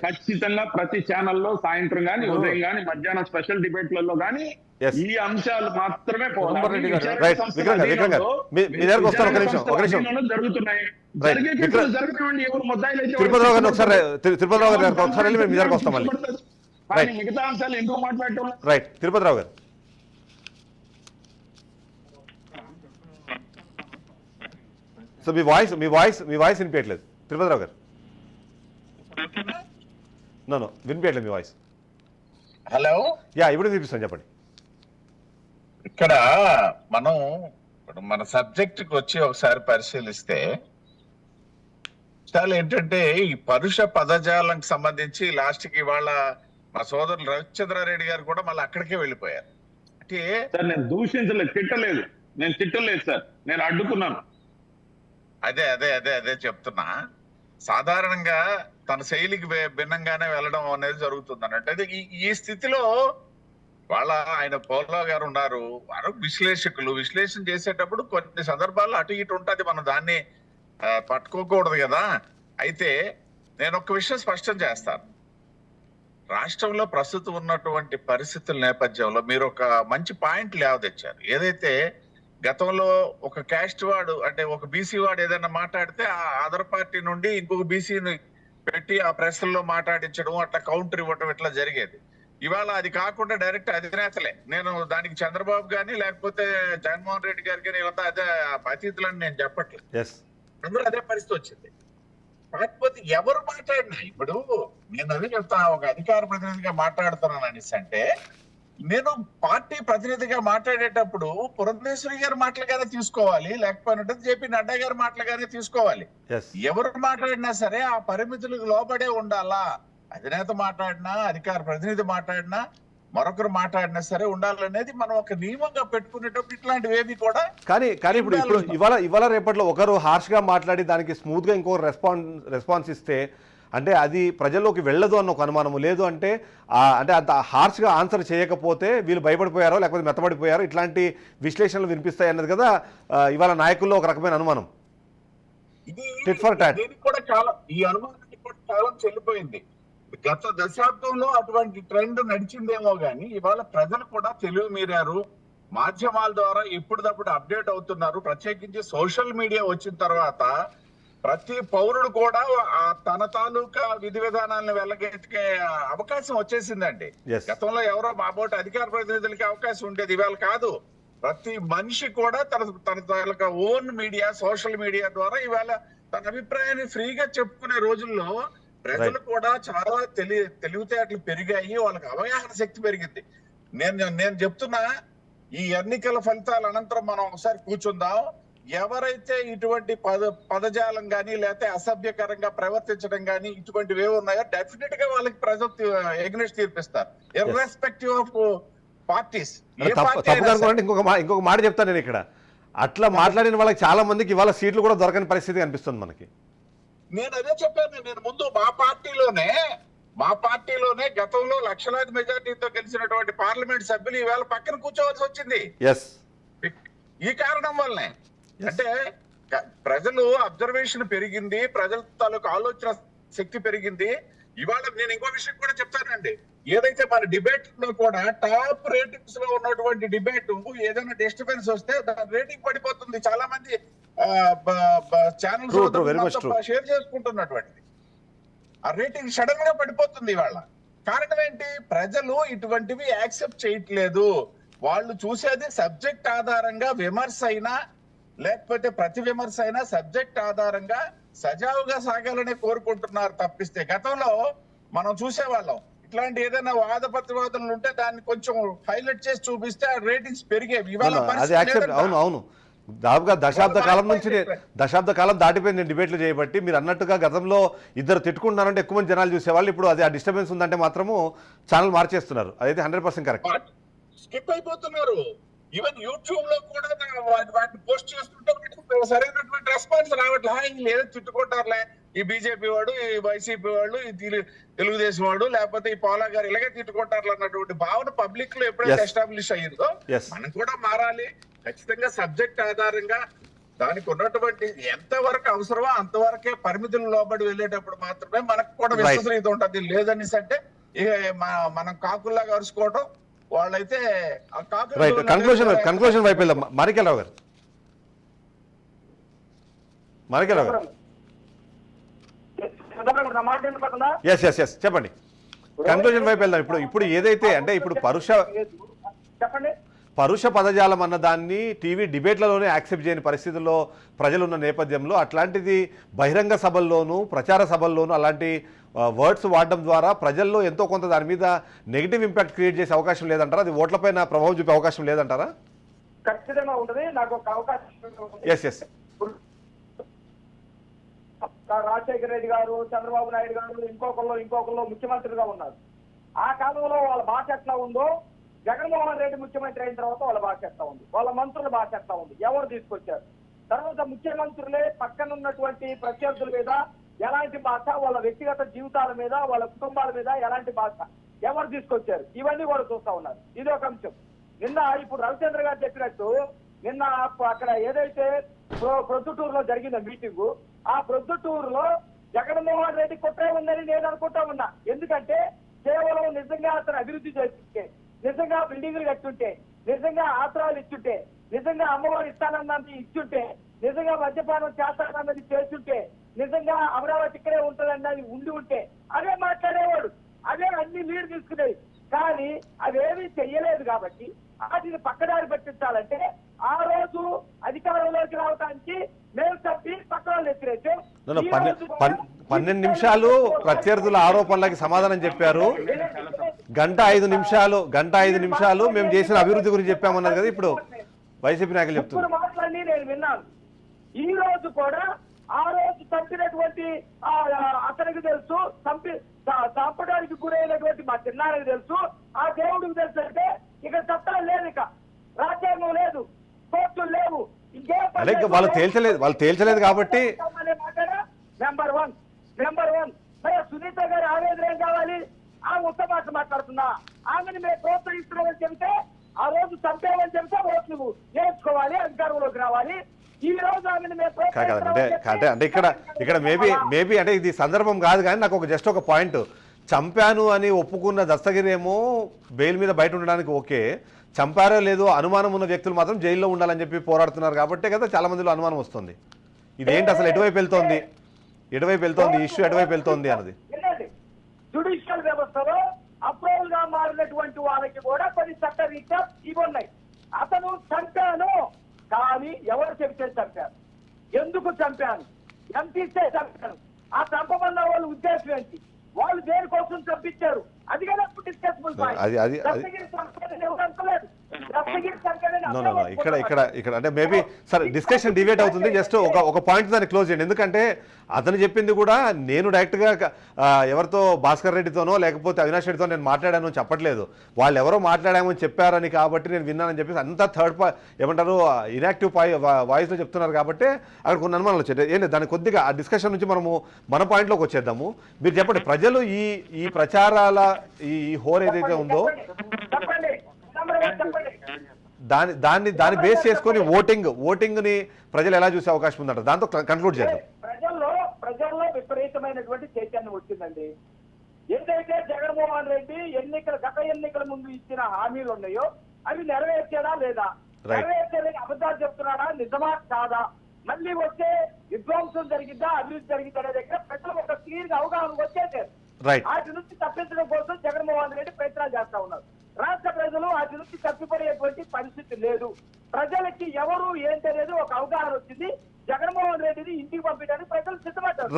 ఖచ్చితంగా ప్రతి ఛానల్లో సాయంత్రం గాని, ఉదయం గాని, మధ్యాహ్నం స్పెషల్ డిబేట్లలో గాని ఈ అంశాలు మాత్రమే జరుగుతున్నాయి. మిగతా అంశాలు ఎందుకు మాట్లాడటం? రైట్. తిరుపతిరావు గారు, సో మీ వాయిస్ వినిపించట్లేదు. తిరుపతిరావు గారు, నో వినిపించట్లేదు మీ వాయిస్. హలో, యా ఇప్పుడు వినిపిస్తాను, చెప్పండి. ఇక్కడ మనం ఇప్పుడు మన సబ్జెక్ట్ కి వచ్చి ఒకసారి పరిశీలిస్తే చాలా ఏంటంటే ఈ పరుష పదజాలంకి సంబంధించి లాస్ట్ కి ఇవాళ మా సోదరులు రవిచంద్రారెడ్డి గారు కూడా మళ్ళీ అక్కడికే వెళ్ళిపోయారు. అంటే సార్ నేను దూషించలేదు, తిట్టలేదు సార్, నేను అడ్డుకున్నాను. అదే అదే అదే అదే చెప్తున్నా. సాధారణంగా తన శైలికి భిన్నంగానే వెళ్ళడం అనేది జరుగుతుంది అన్నట్టు. అయితే ఈ స్థితిలో వాళ్ళ ఆయన పోలా గారు ఉన్నారు, వారు విశ్లేషకులు. విశ్లేషణ చేసేటప్పుడు కొన్ని సందర్భాల్లో అటు ఇటు ఉంటుంది, మనం దాన్ని పట్టుకోకూడదు కదా. అయితే నేను ఒక విషయం స్పష్టం చేస్తాను. రాష్ట్రంలో ప్రస్తుతం ఉన్నటువంటి పరిస్థితుల నేపథ్యంలో మీరు ఒక మంచి పాయింట్ లేవదెచ్చారు. ఏదైతే గతంలో ఒక క్యాస్ట్ వాడు అంటే ఒక బీసీ వాడు ఏదైనా మాట్లాడితే ఆ అదర్ పార్టీ నుండి ఇంకొక బీసీని పెట్టి ఆ ప్రెస్లో మాట్లాడించడం, అట్లా కౌంటర్ ఇవ్వడం ఇట్లా జరిగేది. ఇవాళ అది కాకుండా డైరెక్ట్ అధినేతలే. నేను దానికి చంద్రబాబు గాని లేకపోతే జగన్మోహన్ రెడ్డి గారికి కానీ ఇవంతా అదే అతీతులని నేను చెప్పట్లేదు, అందరూ అదే పరిస్థితి వచ్చింది. కాకపోతే ఎవరు మాట్లాడినా ఇప్పుడు నేను అదే చెప్తా, ఒక అధికార ప్రతినిధిగా మాట్లాడుతున్నాను అనేసి అంటే నేను పార్టీ ప్రతినిధిగా మాట్లాడేటప్పుడు పురంధేశ్వరి గారి మాటలుగానే తీసుకోవాలి, లేకపోయినట్టు జేపీ నడ్డా గారి మాటలుగానే తీసుకోవాలి. ఎవరు మాట్లాడినా సరే ఆ పరిమితులకు లోబడే ఉండాలా. అధినేత మాట్లాడినా, అధికార ప్రతినిధి మాట్లాడినా, మరొకరు మాట్లాడినా సరే ఉండాలనేది మనం ఒక నియమంగా పెట్టుకునేటప్పుడు ఇట్లాంటివి ఏవి కూడా. కానీ ఇప్పుడు ఇవాళ రేపట్లో ఒకరు హార్ష్గా మాట్లాడి దానికి స్మూత్గా ఇంకో రెస్పాన్స్ ఇస్తే అంటే అది ప్రజల్లోకి వెళ్ళదు అన్న ఒక అనుమానము. లేదు అంటే అంటే అంత హార్ష్గా ఆన్సర్ చేయకపోతే వీళ్ళు భయపడిపోయారో లేకపోతే మెత్తబడిపోయారో ఇట్లాంటి విశ్లేషణలు వినిపిస్తాయి అన్నది కదా ఇవాళ నాయకుల్లో ఒక రకమైన అనుమానం. టిట్ ఫర్ టాట్ కూడా చాలా, ఈ అనుమానానికి కూడా కాలం చెల్లిపోయింది. గత దశాబ్దంలో అటువంటి ట్రెండ్ నడిచిందేమో గానీ ఇవాళ ప్రజలు కూడా తెలివి మీరారు. మాధ్యమాల ద్వారా ఎప్పటికప్పుడు అప్డేట్ అవుతున్నారు. ప్రత్యేకించి సోషల్ మీడియా వచ్చిన తర్వాత ప్రతి పౌరుడు కూడా తన తాలూకా విధి విధానాలను వెళ్ళగెత్తికే అవకాశం వచ్చేసిందండి. గతంలో ఎవరో మాబోటి అధికార ప్రతినిధులకి అవకాశం ఉండేది, ఇవాళ కాదు. ప్రతి మనిషి కూడా తన తాలూకా ఓన్ మీడియా, సోషల్ మీడియా ద్వారా ఇవాళ తన అభిప్రాయాన్ని ఫ్రీగా చెప్పుకునే రోజుల్లో ప్రజలు కూడా చాలా తెలివితేటలు పెరిగాయి, వాళ్ళకి అవగాహన శక్తి పెరిగింది. నేను చెప్తున్నా, ఈ ఎన్నికల ఫలితాల అనంతరం మనం ఒకసారి కూర్చుందాం. ఎవరైతే ఇటువంటి పదజాలం గానీ లేకపోతే అసభ్యకరంగా ప్రవర్తించడం గానీ ఇటువంటివి ఏమి ఉన్నాయో డెఫినెట్ గా వాళ్ళకి ప్రజలు ఎగ్నెస్ట్ తీర్పిస్తారు, ఇర్రెస్పెక్టివ్ ఆఫ్ పార్టీస్. ఇంకొక మాట చెప్తాను నేను ఇక్కడ, అట్లా మాట్లాడిన వాళ్ళకి చాలా మందికి ఇవాళ సీట్లు కూడా దొరకని పరిస్థితి కనిపిస్తుంది మనకి. నేను అదే చెప్పాను. నేను ముందు మా పార్టీలోనే గతంలో లక్షలాది మెజార్టీతో గెలిచినటువంటి పార్లమెంట్ సభ్యులు ఈవేళ పక్కన కూర్చోవలసి వచ్చింది. ఈ కారణం వల్లనే. అంటే ప్రజలు అబ్జర్వేషన్ పెరిగింది, ప్రజల తాలూకు ఆలోచన శక్తి పెరిగింది. ఇవాళ నేను ఇంకో విషయం కూడా చెప్తానండి. ఏదైతే మన డిబేట్ లో కూడా టాప్ రేటింగ్స్ లో ఉన్నటువంటి డిబేట్ ఏదైనా డిస్టర్బెన్స్ వస్తే దాని రేటింగ్ పడిపోతుంది. చాలా మంది ఛానల్స్ షేర్ చేసుకుంటున్నటువంటిది ఆ రేటింగ్ సడన్ గా పడిపోతుంది. ఇవాళ కారణం ఏంటి? ప్రజలు ఇటువంటివి యాక్సెప్ట్ చేయట్లేదు. వాళ్ళు చూసేది సబ్జెక్ట్ ఆధారంగా విమర్శ అయినా లేకపోతే ప్రతి విమర్శ అయినా సబ్జెక్ట్ ఆధారంగా సజావుగా సాగాలనే కోరుకుంటున్నారు తప్పిస్తే గతంలో మనం చూసేవాళ్ళం ఇట్లాంటి ఏదైనా వాద ప్రతివాదనలు ఉంటే దాన్ని కొంచెం హైలైట్ చేసి చూపిస్తే ఆ రేటింగ్స్ పెరిగేవి. అవును, దాదాపుగా దశాబ్ద కాలం దాటిపోయింది డిబేట్లు చేయబట్టి. మీరు అన్నట్టుగా గతంలో ఇద్దరు తిట్టుకుంటున్నారంటే ఎక్కువ మంది జనాలు చూసేవాళ్ళు. ఇప్పుడు అది ఆ డిస్టర్బెన్స్ ఉందంటే మాత్రము ఛానల్ మార్చేస్తున్నారు. అదైతే 100% కరెక్ట్. స్కిప్ అయిపోతున్నారు. ఈవెన్ యూట్యూబ్ లో కూడా వాటిని పోస్ట్ చేస్తుంటే సరైనటువంటి రెస్పాన్స్ రావట్లేదు. లేదో తిట్టుకుంటారులే ఈ బీజేపీ వాడు, ఈ వైసీపీ వాళ్ళు, ఈ తెలుగుదేశం వాడు, లేకపోతే ఈ పోలా గారు ఇలాగే తిట్టుకుంటారు అన్నటువంటి భావన పబ్లిక్ లో ఎప్పుడైతే ఎస్టాబ్లిష్ అయ్యిందో మనం కూడా మారాలి. ఖచ్చితంగా సబ్జెక్ట్ ఆధారంగా దానికి ఉన్నటువంటి ఎంతవరకు అవసరమో అంతవరకే పరిమితులు లోబడి వెళ్ళేటప్పుడు మాత్రమే మనకు కూడా విశ్వసనీయత ఉంటుంది. లేదనేసి అంటే మనం కాకుల్లాగా అరుచుకోవడం వాళ్ళైతే కన్క్లూజన్ వైపు వెళ్దాం. మాణిక్యాలరావు గారు చెప్పండి. కన్క్లూజన్ వైపు వెళ్దాం. ఇప్పుడు ఏదైతే అంటే ఇప్పుడు పరుష పదజాలం అన్నదాన్ని టీవీ డిబేట్లలోనే యాక్సెప్ట్ చేయని పరిస్థితుల్లో ప్రజలున్న నేపథ్యంలో అట్లాంటిది బహిరంగ సభల్లోనూ ప్రచార సభల్లోనూ అలాంటి వర్డ్స్ వాడడం ద్వారా ప్రజల్లో ఎంతో కొంత దాని మీద నెగిటివ్ ఇంపాక్ట్ క్రియేట్ చేసే అవకాశం లేదంటారా? అది ఓట్లపైన ప్రభావం చూపే అవకాశం లేదంటారా? ఖచ్చితంగా ఉంటుంది. నాకు ఒక అవకాశం ఎస్ రాజశేఖర రెడ్డి గారు, చంద్రబాబు నాయుడు గారు ఇంకొకళ్ళు ముఖ్యమంత్రిగా ఉన్నారు. ఆ కాలంలో వాళ్ళ భాష ఎట్లా ఉందో, జగన్మోహన్ రెడ్డి ముఖ్యమంత్రి అయిన తర్వాత వాళ్ళ భాష ఎట్లా ఉంది, వాళ్ళ మంత్రుల భాష ఎట్లా ఉంది, ఎవరు తీసుకొచ్చారు, తర్వాత ముఖ్యమంత్రులే పక్కన ఉన్నటువంటి ప్రత్యర్థుల మీద ఎలాంటి భాష, వాళ్ళ వ్యక్తిగత జీవితాల మీద, వాళ్ళ కుటుంబాల మీద ఎలాంటి భాష, ఎవరు తీసుకొచ్చారు, ఇవన్నీ కూడా చూస్తా ఉన్నారు. ఇది ఒక అంశం. నిన్న ఇప్పుడు రవిచంద్ర గారు చెప్పినట్టు నిన్న అక్కడ ఏదైతే ప్రొద్దుటూరులో జరిగిన మీటింగు, ఆ ప్రొద్దుటూరులో జగన్మోహన్ రెడ్డి కుట్రే ఉందని నేను అనుకుంటా ఉన్నా. ఎందుకంటే కేవలం నిజంగా అతను అభివృద్ధి చేస్తుంటే, నిజంగా బిల్డింగ్లు కట్టుంటే, నిజంగా ఆసరాలు ఇచ్చుంటే, నిజంగా అమ్మవారు ఇస్తానన్నది ఇచ్చుంటే, నిజంగా మద్యపానం చేస్తానన్నది చేస్తుంటే, నిజంగా అమరావతి ఇక్కడే ఉంటుందన్నది ఉండి ఉంటే అదే మాట్లాడేవాడు, అదే అన్ని లీడ్ తీసుకునేది. కానీ అవేమీ చెయ్యలేదు కాబట్టి వాటిని పక్కదారి పట్టించాలంటే ఆ రోజు అధికారంలోకి రావడానికి మేము తప్పి పక్కన వ్యతిరేకం. 12 నిమిషాలు ప్రత్యర్థుల ఆరోపణలకి సమాధానం చెప్పారు. గంట 5 నిమిషాలు మేము చేసిన అభివృద్ధి గురించి చెప్పామన్నారు కదా ఇప్పుడు వైసీపీ నాయకులు చెప్తున్నారు. మాటలన్నీ నేను విన్నాను. ఈ రోజు కూడా ఆ రోజు చంపినటువంటి అతనికి తెలుసు, చంపడానికి గురైనటువంటి మా చిన్నానికి తెలుసు, ఆ దేవుడికి తెలుసు. అంటే ఇక చట్టాలు లేదు, ఇక రాజ్యాంగం లేదు, కోర్టులు లేవు, ఇంకేం వాళ్ళు తేల్చలేదు కాబట్టి నెంబర్ వన్ మరి సునీత గారి ఆవేదన ఏం కావాలి? ఆమె ఉత్తమ భాష మాట్లాడుతున్నా, ఆమెను మేము ప్రోత్సహిస్తున్నామని చెబితే, ఆ రోజు చంపేమని చెబితే ఓట్లు నేర్చుకోవాలి, అధికారంలోకి రావాలి. ఈ రోజు ఆమెను అంటే ఇక్కడ మేబీ అంటే ఇది సందర్భం కాదు, కానీ నాకు జస్ట్ ఒక పాయింట్. చంపాను అని ఒప్పుకున్న దస్తగిరి ఏమో బెయిల్ మీద బయట ఉండడానికి ఓకే, చంపారో లేదో అనుమానం ఉన్న వ్యక్తులు మాత్రం జైల్లో ఉండాలని చెప్పి పోరాడుతున్నారు కాబట్టే కదా చాలా మందిలో అనుమానం వస్తుంది. ఇదేంటి అసలు ఎటువైపు వెళ్తోంది ఇష్యూ ఎటువైపు వెళ్తోంది అన్నది. జ్యుడిషియల్ వ్యవస్థలో అప్రూవల్ గా మారినటువంటి వాళ్ళకి కూడా కొన్ని చట్టరీత్యా ఇవి ఉన్నాయి. అతను చంపాను కానీ ఎవరు చెబితే చంపాను, ఎందుకు చంపాను, ఎంత ఇస్తే చంపాను, ఆ చంపమన్న వాళ్ళ ఉద్దేశం ఏంటి, వాళ్ళు దేనికోసం చంపించారు, అది కదా డిస్కసిబుల్ ఇక్కడ అంటే మేబీ సరే డిస్కషన్ డిబేట్ అవుతుంది. జస్ట్ ఒక పాయింట్ దాన్ని క్లోజ్ చేయండి. ఎందుకంటే అతను చెప్పింది కూడా నేను డైరెక్ట్గా ఎవరితో భాస్కర్ రెడ్డితోనో లేకపోతే అవినాష్ రెడ్డితో నేను మాట్లాడాను చెప్పట్లేదు, వాళ్ళు ఎవరో మాట్లాడామని చెప్పారని కాబట్టి నేను విన్నానని చెప్పేసి అంతా ఏమంటారు ఇన్యాక్టివ్ వాయిస్లో చెప్తున్నారు కాబట్టి అక్కడ కొన్ని అనుమానాలు వచ్చాయి. ఏంటి దాని కొద్దిగా ఆ డిస్కషన్ నుంచి మనము మన పాయింట్లోకి వచ్చేద్దాము. మీరు చెప్పండి, ప్రజలు ఈ ప్రచారాల ఈ హోర్ ఏదైతే ఉందో దాన్ని బేస్ చేసుకొని ఓటింగ్ ని ప్రజలు ఎలా చూసే అవకాశం ఉందంట, దాంతో కన్క్లూడ్ చేద్దాం. ప్రజల్లో విపరీతమైన చైతన్యం వచ్చిందండి. ఏదైతే జగన్మోహన్ రెడ్డి గత ఎన్నికల ముందు ఇచ్చిన హామీలు ఉన్నాయో అవి నెరవేర్చాడా లేదా, నెరవేర్చలేని అబద్ధాలు చెప్తున్నాడా, నిజమా కాదా, మళ్ళీ వచ్చే విధ్వంసం జరిగిద్దా అభివృద్ధి జరిగిద్దా అనే దగ్గర ప్రజలకు ఒక క్లియర్ గా అవగాహన వచ్చేసారు. వాటి నుంచి తప్పించడం కోసం జగన్మోహన్ రెడ్డి ప్రయత్నాలు చేస్తా ఉన్నారు. రాష్ట్ర ప్రజలు వాటి నుంచి తప్పిపడేటువంటి పరిస్థితి లేదు. ప్రజలకి ఎవరు ఏంటి అనేది ఒక అవగాహన వచ్చింది. జగన్మోహన్ రెడ్డిని ఇంటికి పంపించడానికి ప్రజలు సిద్ధపడ్డారు.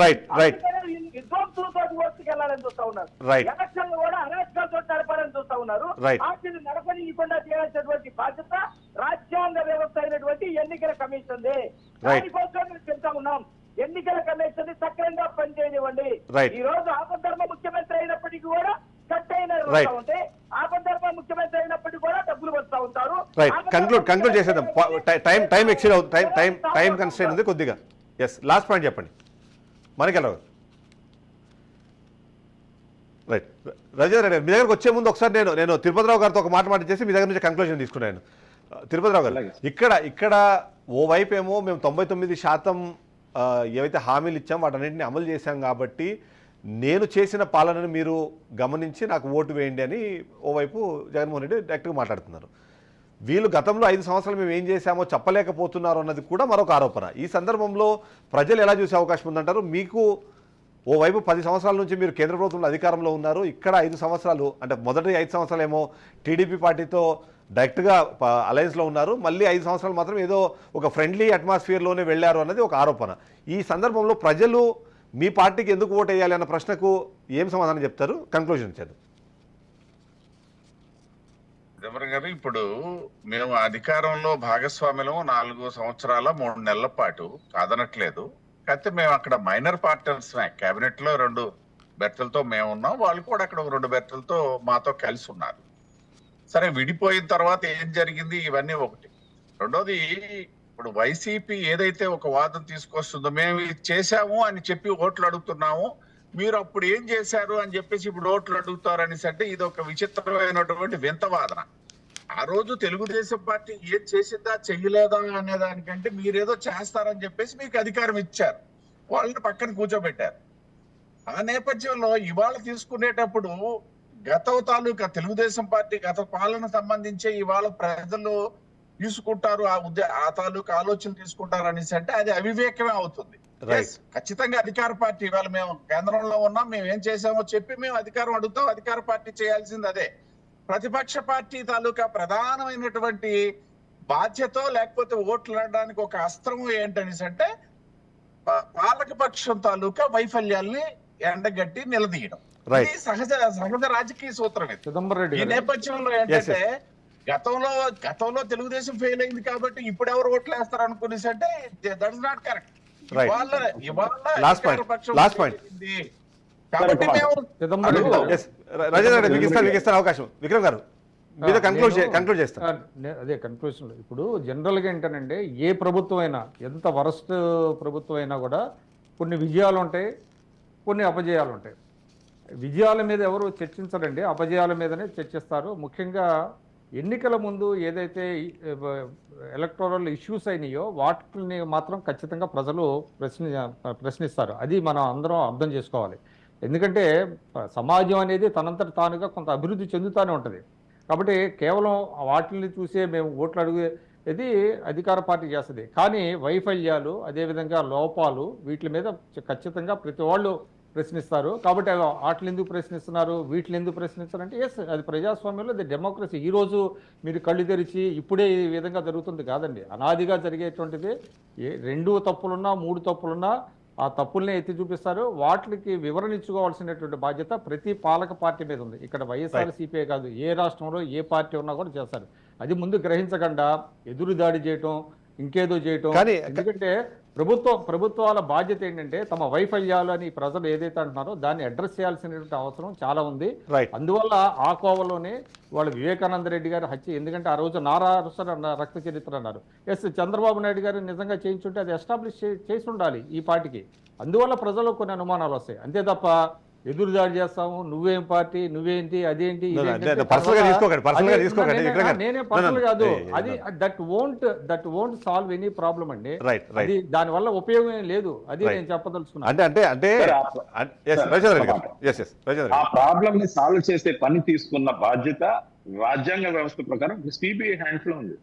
విధ్వంసులతో ఓటుకు వెళ్లాలని చూస్తా ఉన్నారు. ఎలక్షన్లు కూడా అరాచకాలతో నడపాలని చూస్తా ఉన్నారు. వాటిని నడపనీయకుండా చేయాల్సినటువంటి బాధ్యత రాజ్యాంగ వ్యవస్థ అయినటువంటి ఎన్నికల కమిషన్. దానికోసం మేము చెప్తా ఉన్నాం, ఎన్నికల కమిషన్ సక్రమంగా పనిచేయనివ్వండి. ఈ రోజు ఆపద్ధర్మ ముఖ్యమంత్రి అయినప్పటికీ కూడా ఉంటే ఆపద్ధర్మ ముఖ్యమంత్రి అయినప్పటికీ కూడా డబ్బులు వస్తా ఉంటారు. కంక్లూడ్ చేసేద్దాం, టైం ఎక్సీడ్ అవుతుంది, టైం కన్స్ట్రెయిన్ ఉంది కొద్దిగా. ఎస్, లాస్ట్ పాయింట్ చెప్పండి మనకెళ్ళ. రైట్, రజారెడ్డి గారు మీ దగ్గరకు వచ్చే ముందు ఒకసారి నేను తిరుపతిరావు గారితో ఒక మాట చేసి మీ దగ్గర నుంచి కంక్లూజన్ తీసుకున్నాను. తిరుపతిరావు గారు, ఇక్కడ ఓవైపు ఏమో మేము 99% ఏవైతే హామీలు ఇచ్చాం వాటన్నింటినీ అమలు చేశాం కాబట్టి నేను చేసిన పాలనను మీరు గమనించి నాకు ఓటు వేయండి అని ఓవైపు జగన్మోహన్ రెడ్డి డైరెక్ట్గా మాట్లాడుతున్నారు. వీళ్ళు గతంలో 5 సంవత్సరాలు మేము ఏం చేశామో చెప్పలేకపోతున్నారు అన్నది కూడా మరొక ఆరోపణ. ఈ సందర్భంలో ప్రజలు ఎలా చూసే అవకాశం ఉందంటారు? మీకు ఓవైపు 10 సంవత్సరాల నుంచి మీరు కేంద్ర ప్రభుత్వంలో అధికారంలో ఉన్నారు, ఇక్కడ 5 సంవత్సరాలు అంటే మొదటి 5 సంవత్సరాలు ఏమో టీడీపీ పార్టీతో డైరెక్ట్గా అలయన్స్లో ఉన్నారు, మళ్ళీ 5 సంవత్సరాలు మాత్రం ఏదో ఒక ఫ్రెండ్లీ అట్మాస్ఫియర్లోనే వెళ్ళారు అన్నది ఒక ఆరోపణ. ఈ సందర్భంలో ప్రజలు మీ పార్టీకి ఎందుకు ఓటు వేయాలి అన్న ప్రశ్నకు ఏం సమాధానం చెప్తారు? కన్క్లూజన్ చేద్దాం. చిదంబరం గారు, ఇప్పుడు మేము అధికారంలో భాగస్వామ్యం 4 సంవత్సరాల 3 నెలల పాటు కాదనట్లేదు. కాకపోతే మేము అక్కడ మైనర్ పార్టనర్స్, కేబినెట్ లో 2 బెర్తలతో మేము ఉన్నాం, వాళ్ళు కూడా అక్కడ 2 బెర్తలతో మాతో కలిసి ఉన్నారు. సరే, విడిపోయిన తర్వాత ఏం జరిగింది ఇవన్నీ ఒకటి. రెండోది, ఇప్పుడు వైసీపీ ఏదైతే ఒక వాదన తీసుకొస్తుందో, మేము ఇది చేశాము అని చెప్పి ఓట్లు అడుగుతున్నాము, మీరు అప్పుడు ఏం చేశారు అని చెప్పేసి ఇప్పుడు ఓట్లు అడుగుతారు అనేసి, అంటే ఇది ఒక విచిత్రమైనటువంటి వింత వాదన. ఆ రోజు తెలుగుదేశం పార్టీ ఏం చేసిందా చెయ్యలేదా అనే దానికంటే మీరేదో చేస్తారని చెప్పేసి మీకు అధికారం ఇచ్చారు, వాళ్ళని పక్కన కూర్చోబెట్టారు. ఆ నేపథ్యంలో ఇవాళ తీసుకునేటప్పుడు గత తాలూకా తెలుగుదేశం పార్టీ గత పాలన సంబంధించి ఇవాళ ప్రజలు తీసుకుంటారు, ఆ తాలూకా ఆలోచన తీసుకుంటారు అనేసి, అంటే అది అవివేకమే అవుతుంది. Right. ఖచ్చితంగా అధికార పార్టీ, ఇవాళ మేము కేంద్రంలో ఉన్నాం, మేము ఏం చేసామో చెప్పి మేము అధికారం అడుగుతాం, అధికార పార్టీ చేయాల్సింది అదే. ప్రతిపక్ష పార్టీ తాలూకా ప్రధానమైనటువంటి బాధ్యత లేకపోతే ఓట్లు ఆడడానికి ఒక అస్త్రము ఏంటనేసి, అంటే పాలక పక్షం తాలూకా వైఫల్యాల్ని ఎండగట్టి నిలదీయడం. Right. ఇది సహజ రాజకీయ సూత్రం. ఇది చిదంబరం రెడ్డి ఈ గారు, నేపథ్యంలో ఏంటంటే గతంలో తెలుగుదేశం ఫెయిల్ అయింది కాబట్టి ఇప్పుడు ఎవరు ఓట్లు వేస్తారు అనుకునేసి, అంటే that is not correct. Right. Last point. కాబట్టి మేము చిదంబరం రెడ్డి గారు, ఎస్, రాజేంద్ర రెడ్డి మీకు ఇస్తాను అవకాశం. విక్రమ్ గారు మీద కన్క్లూడ్ చేస్తాను. అదే కన్క్లూషన్. ఇప్పుడు జనరల్గా ఏంటనంటే, ఏ ప్రభుత్వం అయినా, ఎంత వరస్ట్ ప్రభుత్వం అయినా కూడా కొన్ని విజయాలు ఉంటాయి, కొన్ని అపజయాలు ఉంటాయి. విజయాల మీద ఎవరు చర్చించరండి, అపజయాల మీదనే చర్చిస్తారు. ముఖ్యంగా ఎన్నికల ముందు ఏదైతే ఎలక్టోరల్ ఇష్యూస్ అయినాయో వాటిని మాత్రం ఖచ్చితంగా ప్రజలు ప్రశ్నిస్తారు. అది మనం అందరం అర్థం చేసుకోవాలి. ఎందుకంటే సమాజం అనేది తనంతట తానుగా కొంత అభివృద్ధి చెందుతూనే ఉంటుంది. కాబట్టి కేవలం వాటిని చూసే మేము ఓట్లు అడిగేది అధికార పార్టీ చేస్తుంది. కానీ వైఫల్యాలు, అదేవిధంగా లోపాలు, వీటి మీద ఖచ్చితంగా ప్రతి వాళ్ళు ప్రశ్నిస్తారు. కాబట్టి వాటిని ఎందుకు ప్రశ్నిస్తున్నారు, వీటిని ఎందుకు ప్రశ్నిస్తారంటే, ఎస్, అది ప్రజాస్వామ్యంలో, అది డెమోక్రసీ. ఈరోజు మీరు కళ్ళు తెరిచి ఇప్పుడే ఈ విధంగా జరుగుతుంది కాదండి, అనాదిగా జరిగేటువంటిది. 2 తప్పులున్నా 3 తప్పులున్నా ఆ తప్పుల్ని ఎత్తి చూపిస్తారు. వాటికి వివరణ ఇచ్చుకోవాల్సినటువంటి బాధ్యత ప్రతి పాలక పార్టీ మీద ఉంది. ఇక్కడ వైఎస్ఆర్సీపీ కాదు, ఏ రాష్ట్రంలో ఏ పార్టీ ఉన్నా కూడా చేస్తారు. అది ముందు గ్రహించకుండా ఎదురు దాడి చేయటం, ఇంకేదో చేయటం. ఎందుకంటే ప్రభుత్వాల బాధ్యత ఏంటంటే తమ వైఫల్యాలు అని ప్రజలు ఏదైతే అంటున్నారో దాన్ని అడ్రస్ చేయాల్సినటువంటి అవసరం చాలా ఉంది. అందువల్ల ఆ కోవలోనే వాళ్ళు వివేకానంద రెడ్డి గారి హత్య, ఎందుకంటే ఆ రోజు నారాసుర రక్త చరిత్ర అన్నారు. ఎస్, చంద్రబాబు నాయుడు గారు నిజంగా చేయించుంటే అది ఎస్టాబ్లిష్ చేసి ఉండాలి ఈ పార్టీకి. అందువల్ల ప్రజలు కొన్ని అనుమానాలు వస్తాయి. అంతే తప్ప ఎదురు దాడి చేస్తాము, నువ్వేం పార్టీ, నువ్వేంటి, అదేంటి, నేనే పర్సనల్ కాదు, అది that won't solve any problem అండి. అది దాని వల్ల ఉపయోగం ఏం లేదు, అది నేను చెప్పదలుచుకున్నాను. ఆ ప్రాబ్లం ని సాల్వ్ చేసే పని తీసుకున్న బాధ్యత రాజ్యాంగ వ్యవస్థ ప్రకారం సిబిఐ హ్యాండ్స్ లో ఉంది.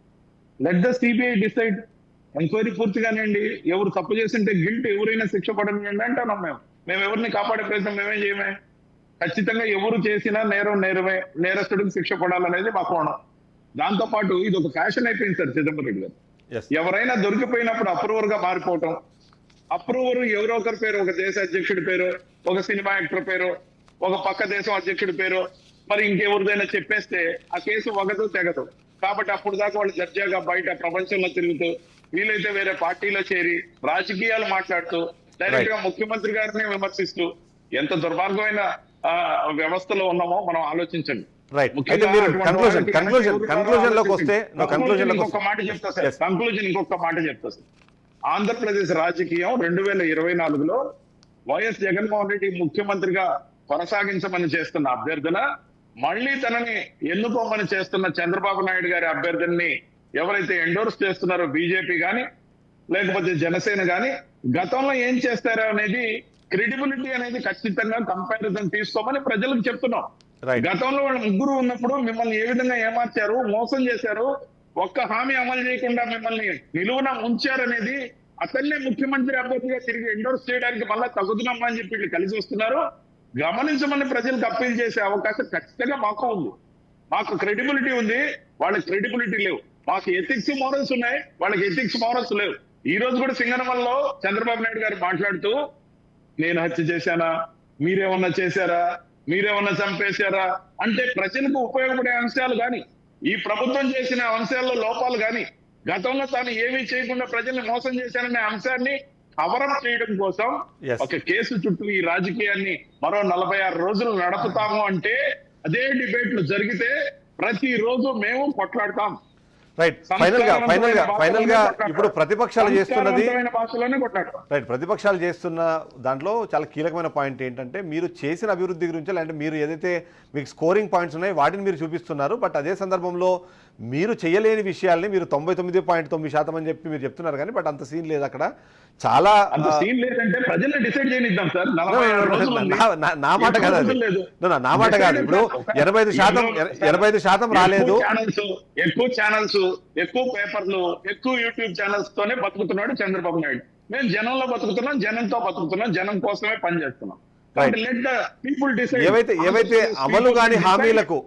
Let the CBI decide. Enquiry పూర్తిగానండి, ఎవరు తప్పు చేసింటే గిల్ట్ ఎవరైనా శిక్ష పడనియండి అంటున్నాం. మేము ఎవరిని కాపాడే ప్రయత్నం మేమేం చేయమే. ఖచ్చితంగా ఎవరు చేసినా నేరమే, నేరస్తుడికి శిక్ష పడాలనేది మా కోణం. దాంతో పాటు ఇది ఒక ఫ్యాషన్ అయిపోయింది సార్ చిదంబరం రెడ్డి గారు. ఎవరైనా దొరికిపోయినప్పుడు అప్రూవర్ గా మారిపోవటం, అప్రూవర్ ఎవరో ఒకరి పేరు, ఒక దేశ అధ్యక్షుడి పేరు, ఒక సినిమా యాక్టర్ పేరు, ఒక పక్క దేశం అధ్యక్షుడి పేరు, మరి ఇంకెవరిదైనా చెప్పేస్తే ఆ కేసు వగదు తెగదు. కాబట్టి అప్పుడు దాకా వాళ్ళు దర్జాగా బయట ప్రపంచంలో తిరుగుతూ, వీలైతే వేరే పార్టీలో చేరి రాజకీయాలు మాట్లాడుతూ, డైరెక్ట్ గా ముఖ్యమంత్రి గారిని విమర్శిస్తూ, ఎంత దుర్మార్గమైన వ్యవస్థలో ఉన్నామో మనం ఆలోచించండి. ఇంకొక మాట చెప్తా సార్. ఆంధ్రప్రదేశ్ రాజకీయం 2024లో వైఎస్ జగన్మోహన్ రెడ్డి ముఖ్యమంత్రిగా కొనసాగించమని చేస్తున్న అభ్యర్థన, మళ్ళీ తనని ఎన్నుకోమని చేస్తున్న చంద్రబాబు నాయుడు గారి అభ్యర్థిని ఎవరైతే ఎండోర్స్ చేస్తున్నారో బీజేపీ గాని లేకపోతే జనసేన గాని, గతంలో ఏం చేస్తారో అనేది క్రెడిబిలిటీ అనేది ఖచ్చితంగా కంపారిజన్ తీసుకోమని ప్రజలకు చెప్తున్నాం. గతంలో వాళ్ళు 3 ఉన్నప్పుడు మిమ్మల్ని ఏ విధంగా ఏమార్చారు, మోసం చేశారు, ఒక్క హామీ అమలు చేయకుండా మిమ్మల్ని నిలువున ఉంచారనేది అతన్నే ముఖ్యమంత్రి అభ్యర్థిగా తిరిగి ఎండోర్స్ చేయడానికి మళ్ళా తగుతున్నామా అని చెప్పి వీళ్ళు కలిసి వస్తున్నారు. గమనించమని ప్రజలకు అప్పీల్ చేసే అవకాశం ఖచ్చితంగా మాకు ఉంది. మాకు క్రెడిబిలిటీ ఉంది. వాళ్ళకి క్రెడిబిలిటీ లేవు. మాకు ఎథిక్స్ మోరల్స్ ఉన్నాయి, వాళ్ళకి ఎథిక్స్ మోరల్స్ లేవు. ఈ రోజు కూడా సింగనమల్లో చంద్రబాబు నాయుడు గారు మాట్లాడుతూ నేను హత్య చేశానా, మీరేమన్నా చేశారా, మీరేమన్నా చంపేశారా అంటే ప్రజలకు ఉపయోగపడే అంశాలు కానీ, ఈ ప్రభుత్వం చేసిన అంశాల్లో లోపాలు కానీ, గతంలో తాను ఏమీ చేయకుండా ప్రజల్ని మోసం చేశాననే అంశాన్ని కవరప్ చేయడం కోసం Yes. ఒక కేసు చుట్టూ ఈ రాజకీయాన్ని మరో 46 రోజులు నడుపుతాము అంటే అదే డిబేట్లు జరిగితే ప్రతిరోజు మేము కొట్లాడతాం. రైట్, ఫైనల్ గా ఇప్పుడు ప్రతిపక్షాలు చేస్తున్నది సంస్కారవంతమైన భాషలోనే కొట్లాడతాం. రైట్, ప్రతిపక్షాలు చేస్తున్న దాంట్లో చాలా కీలకమైన పాయింట్ ఏంటంటే మీరు చేసిన అభివృద్ధి గురించి, అంటే మీరు ఏదైతే మీకు స్కోరింగ్ పాయింట్స్ ఉన్నాయో వాటిని మీరు చూపిస్తున్నారు. బట్ అదే సందర్భంలో మీరు చేయలేని విషయాల్ని మీరు 99.9% అని చెప్పి మీరు చెప్తున్నారు కానీ బట్ అంత సీన్ లేదు అక్కడ. చాలా అంత సీన్ లేదంటే ప్రజల్ని డిసైడ్ చేయనిద్దాం సార్. 46 రోజులు ఉంది. నా మాట కాదు అది, నా మాట కాదు. ఇప్పుడు 85% రాలేదు. ఎక్కువ ఛానల్స్, ఎక్కువ పేపర్లు, ఎక్కువ యూట్యూబ్ ఛానల్స్ తోనే బతుకుతున్నాడు చంద్రబాబు నాయుడు. మేము జనంలో బతుకుతున్నాం, జనంతో బతుకుతున్నాం, జనం కోసమే పనిచేస్తున్నాం. Let the people decide. ఏవైతే అమలు కాని హామీలకు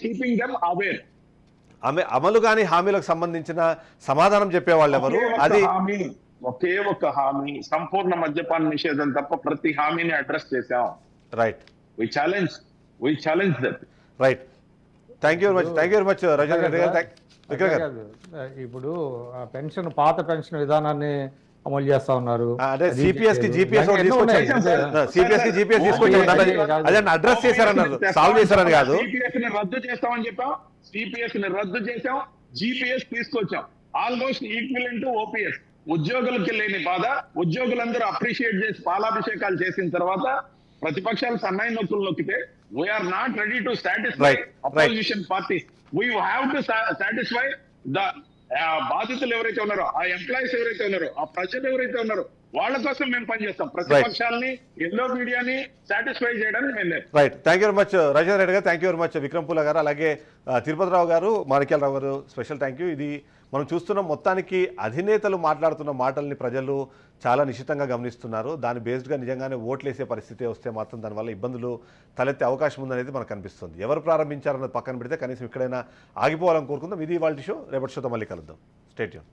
కీపింగ్ దెమ్ అవేర్. అమలు కాని హామీలకు సంబంధించిన సమాధానం చెప్పేవాళ్ళు ఎవరు? అది ఒకే ఒక హామీ సంపూర్ణ మద్యపాన నిషేధం తప్ప ప్రతి హామీని అడ్రస్ చేశాం. Right, we challenge that. Right, thank you very much Rajani Reddy గారు. విక్రమ్ గారు, కాదు. ఇప్పుడు ఆ పెన్షన్, పాత పెన్షన్ విధానాన్ని అమలు చేస్తా ఉన్నారు. అదే సిపిఎస్ కి జీపీఎస్ తీసుకొచ్చారు, అదే అడ్రస్ చేశారన్నారు, సాల్వ్ చేశారని కాదు. సిపిఎస్ ని రద్దు చేస్తామని చెప్పాం, సిపిఎస్ ని రద్దు చేశాం, జిపిఎస్ తీసుకొచ్చాం. Almost equivalent to OPS. ఉద్యోగులకి లేని బాధ ఉద్యోగులందరూ అప్రిషియేట్ చేసి పాలాభిషేకాలు చేసిన తర్వాత ప్రతిపక్షాలు సన్నాయి నొక్కులు నొక్కితే we are not ready to satisfy opposition parties. We have to satisfy the బాధితులు ఎవరైతే ఉన్నారో, ఆ ఎంప్లాయీస్ ఎవరైతే ఉన్నారో, ఆ ప్రజలు ఎవరైతే ఉన్నారో వాళ్ళ కోసం మేము పనిచేస్తాం. ప్రతిపక్షాలని, ఎల్లో మీడియాని సాటిస్ఫై చేయడానికి మేము లేదు. Right, thank you very much Rajani Reddy గారు, thank you very much Vikrampula గారు, అలాగే తిరుపతిరావు గారు, మాణిక్యాలరావు గారు, స్పెషల్ థ్యాంక్ యూ. ఇది మనం చూస్తున్నాం, మొత్తానికి అధినేతలు మాట్లాడుతున్న మాటల్ని ప్రజలు చాలా నిశ్చితంగా గమనిస్తున్నారు. దాని బేస్డ్గా నిజంగానే ఓట్లేసే పరిస్థితి వస్తే మాత్రం దానివల్ల ఇబ్బందులు తలెత్తే అవకాశం ఉందనేది మనకు కనిపిస్తుంది. ఎవరు ప్రారంభించారన్నది పక్కన పెడితే కనీసం ఇక్కడైనా ఆగిపోవాలని కోరుకుందాం. ఇది ఇవాల్టి షో. రేపటి షోతో మళ్ళీ కలుద్దాం. Stay tune.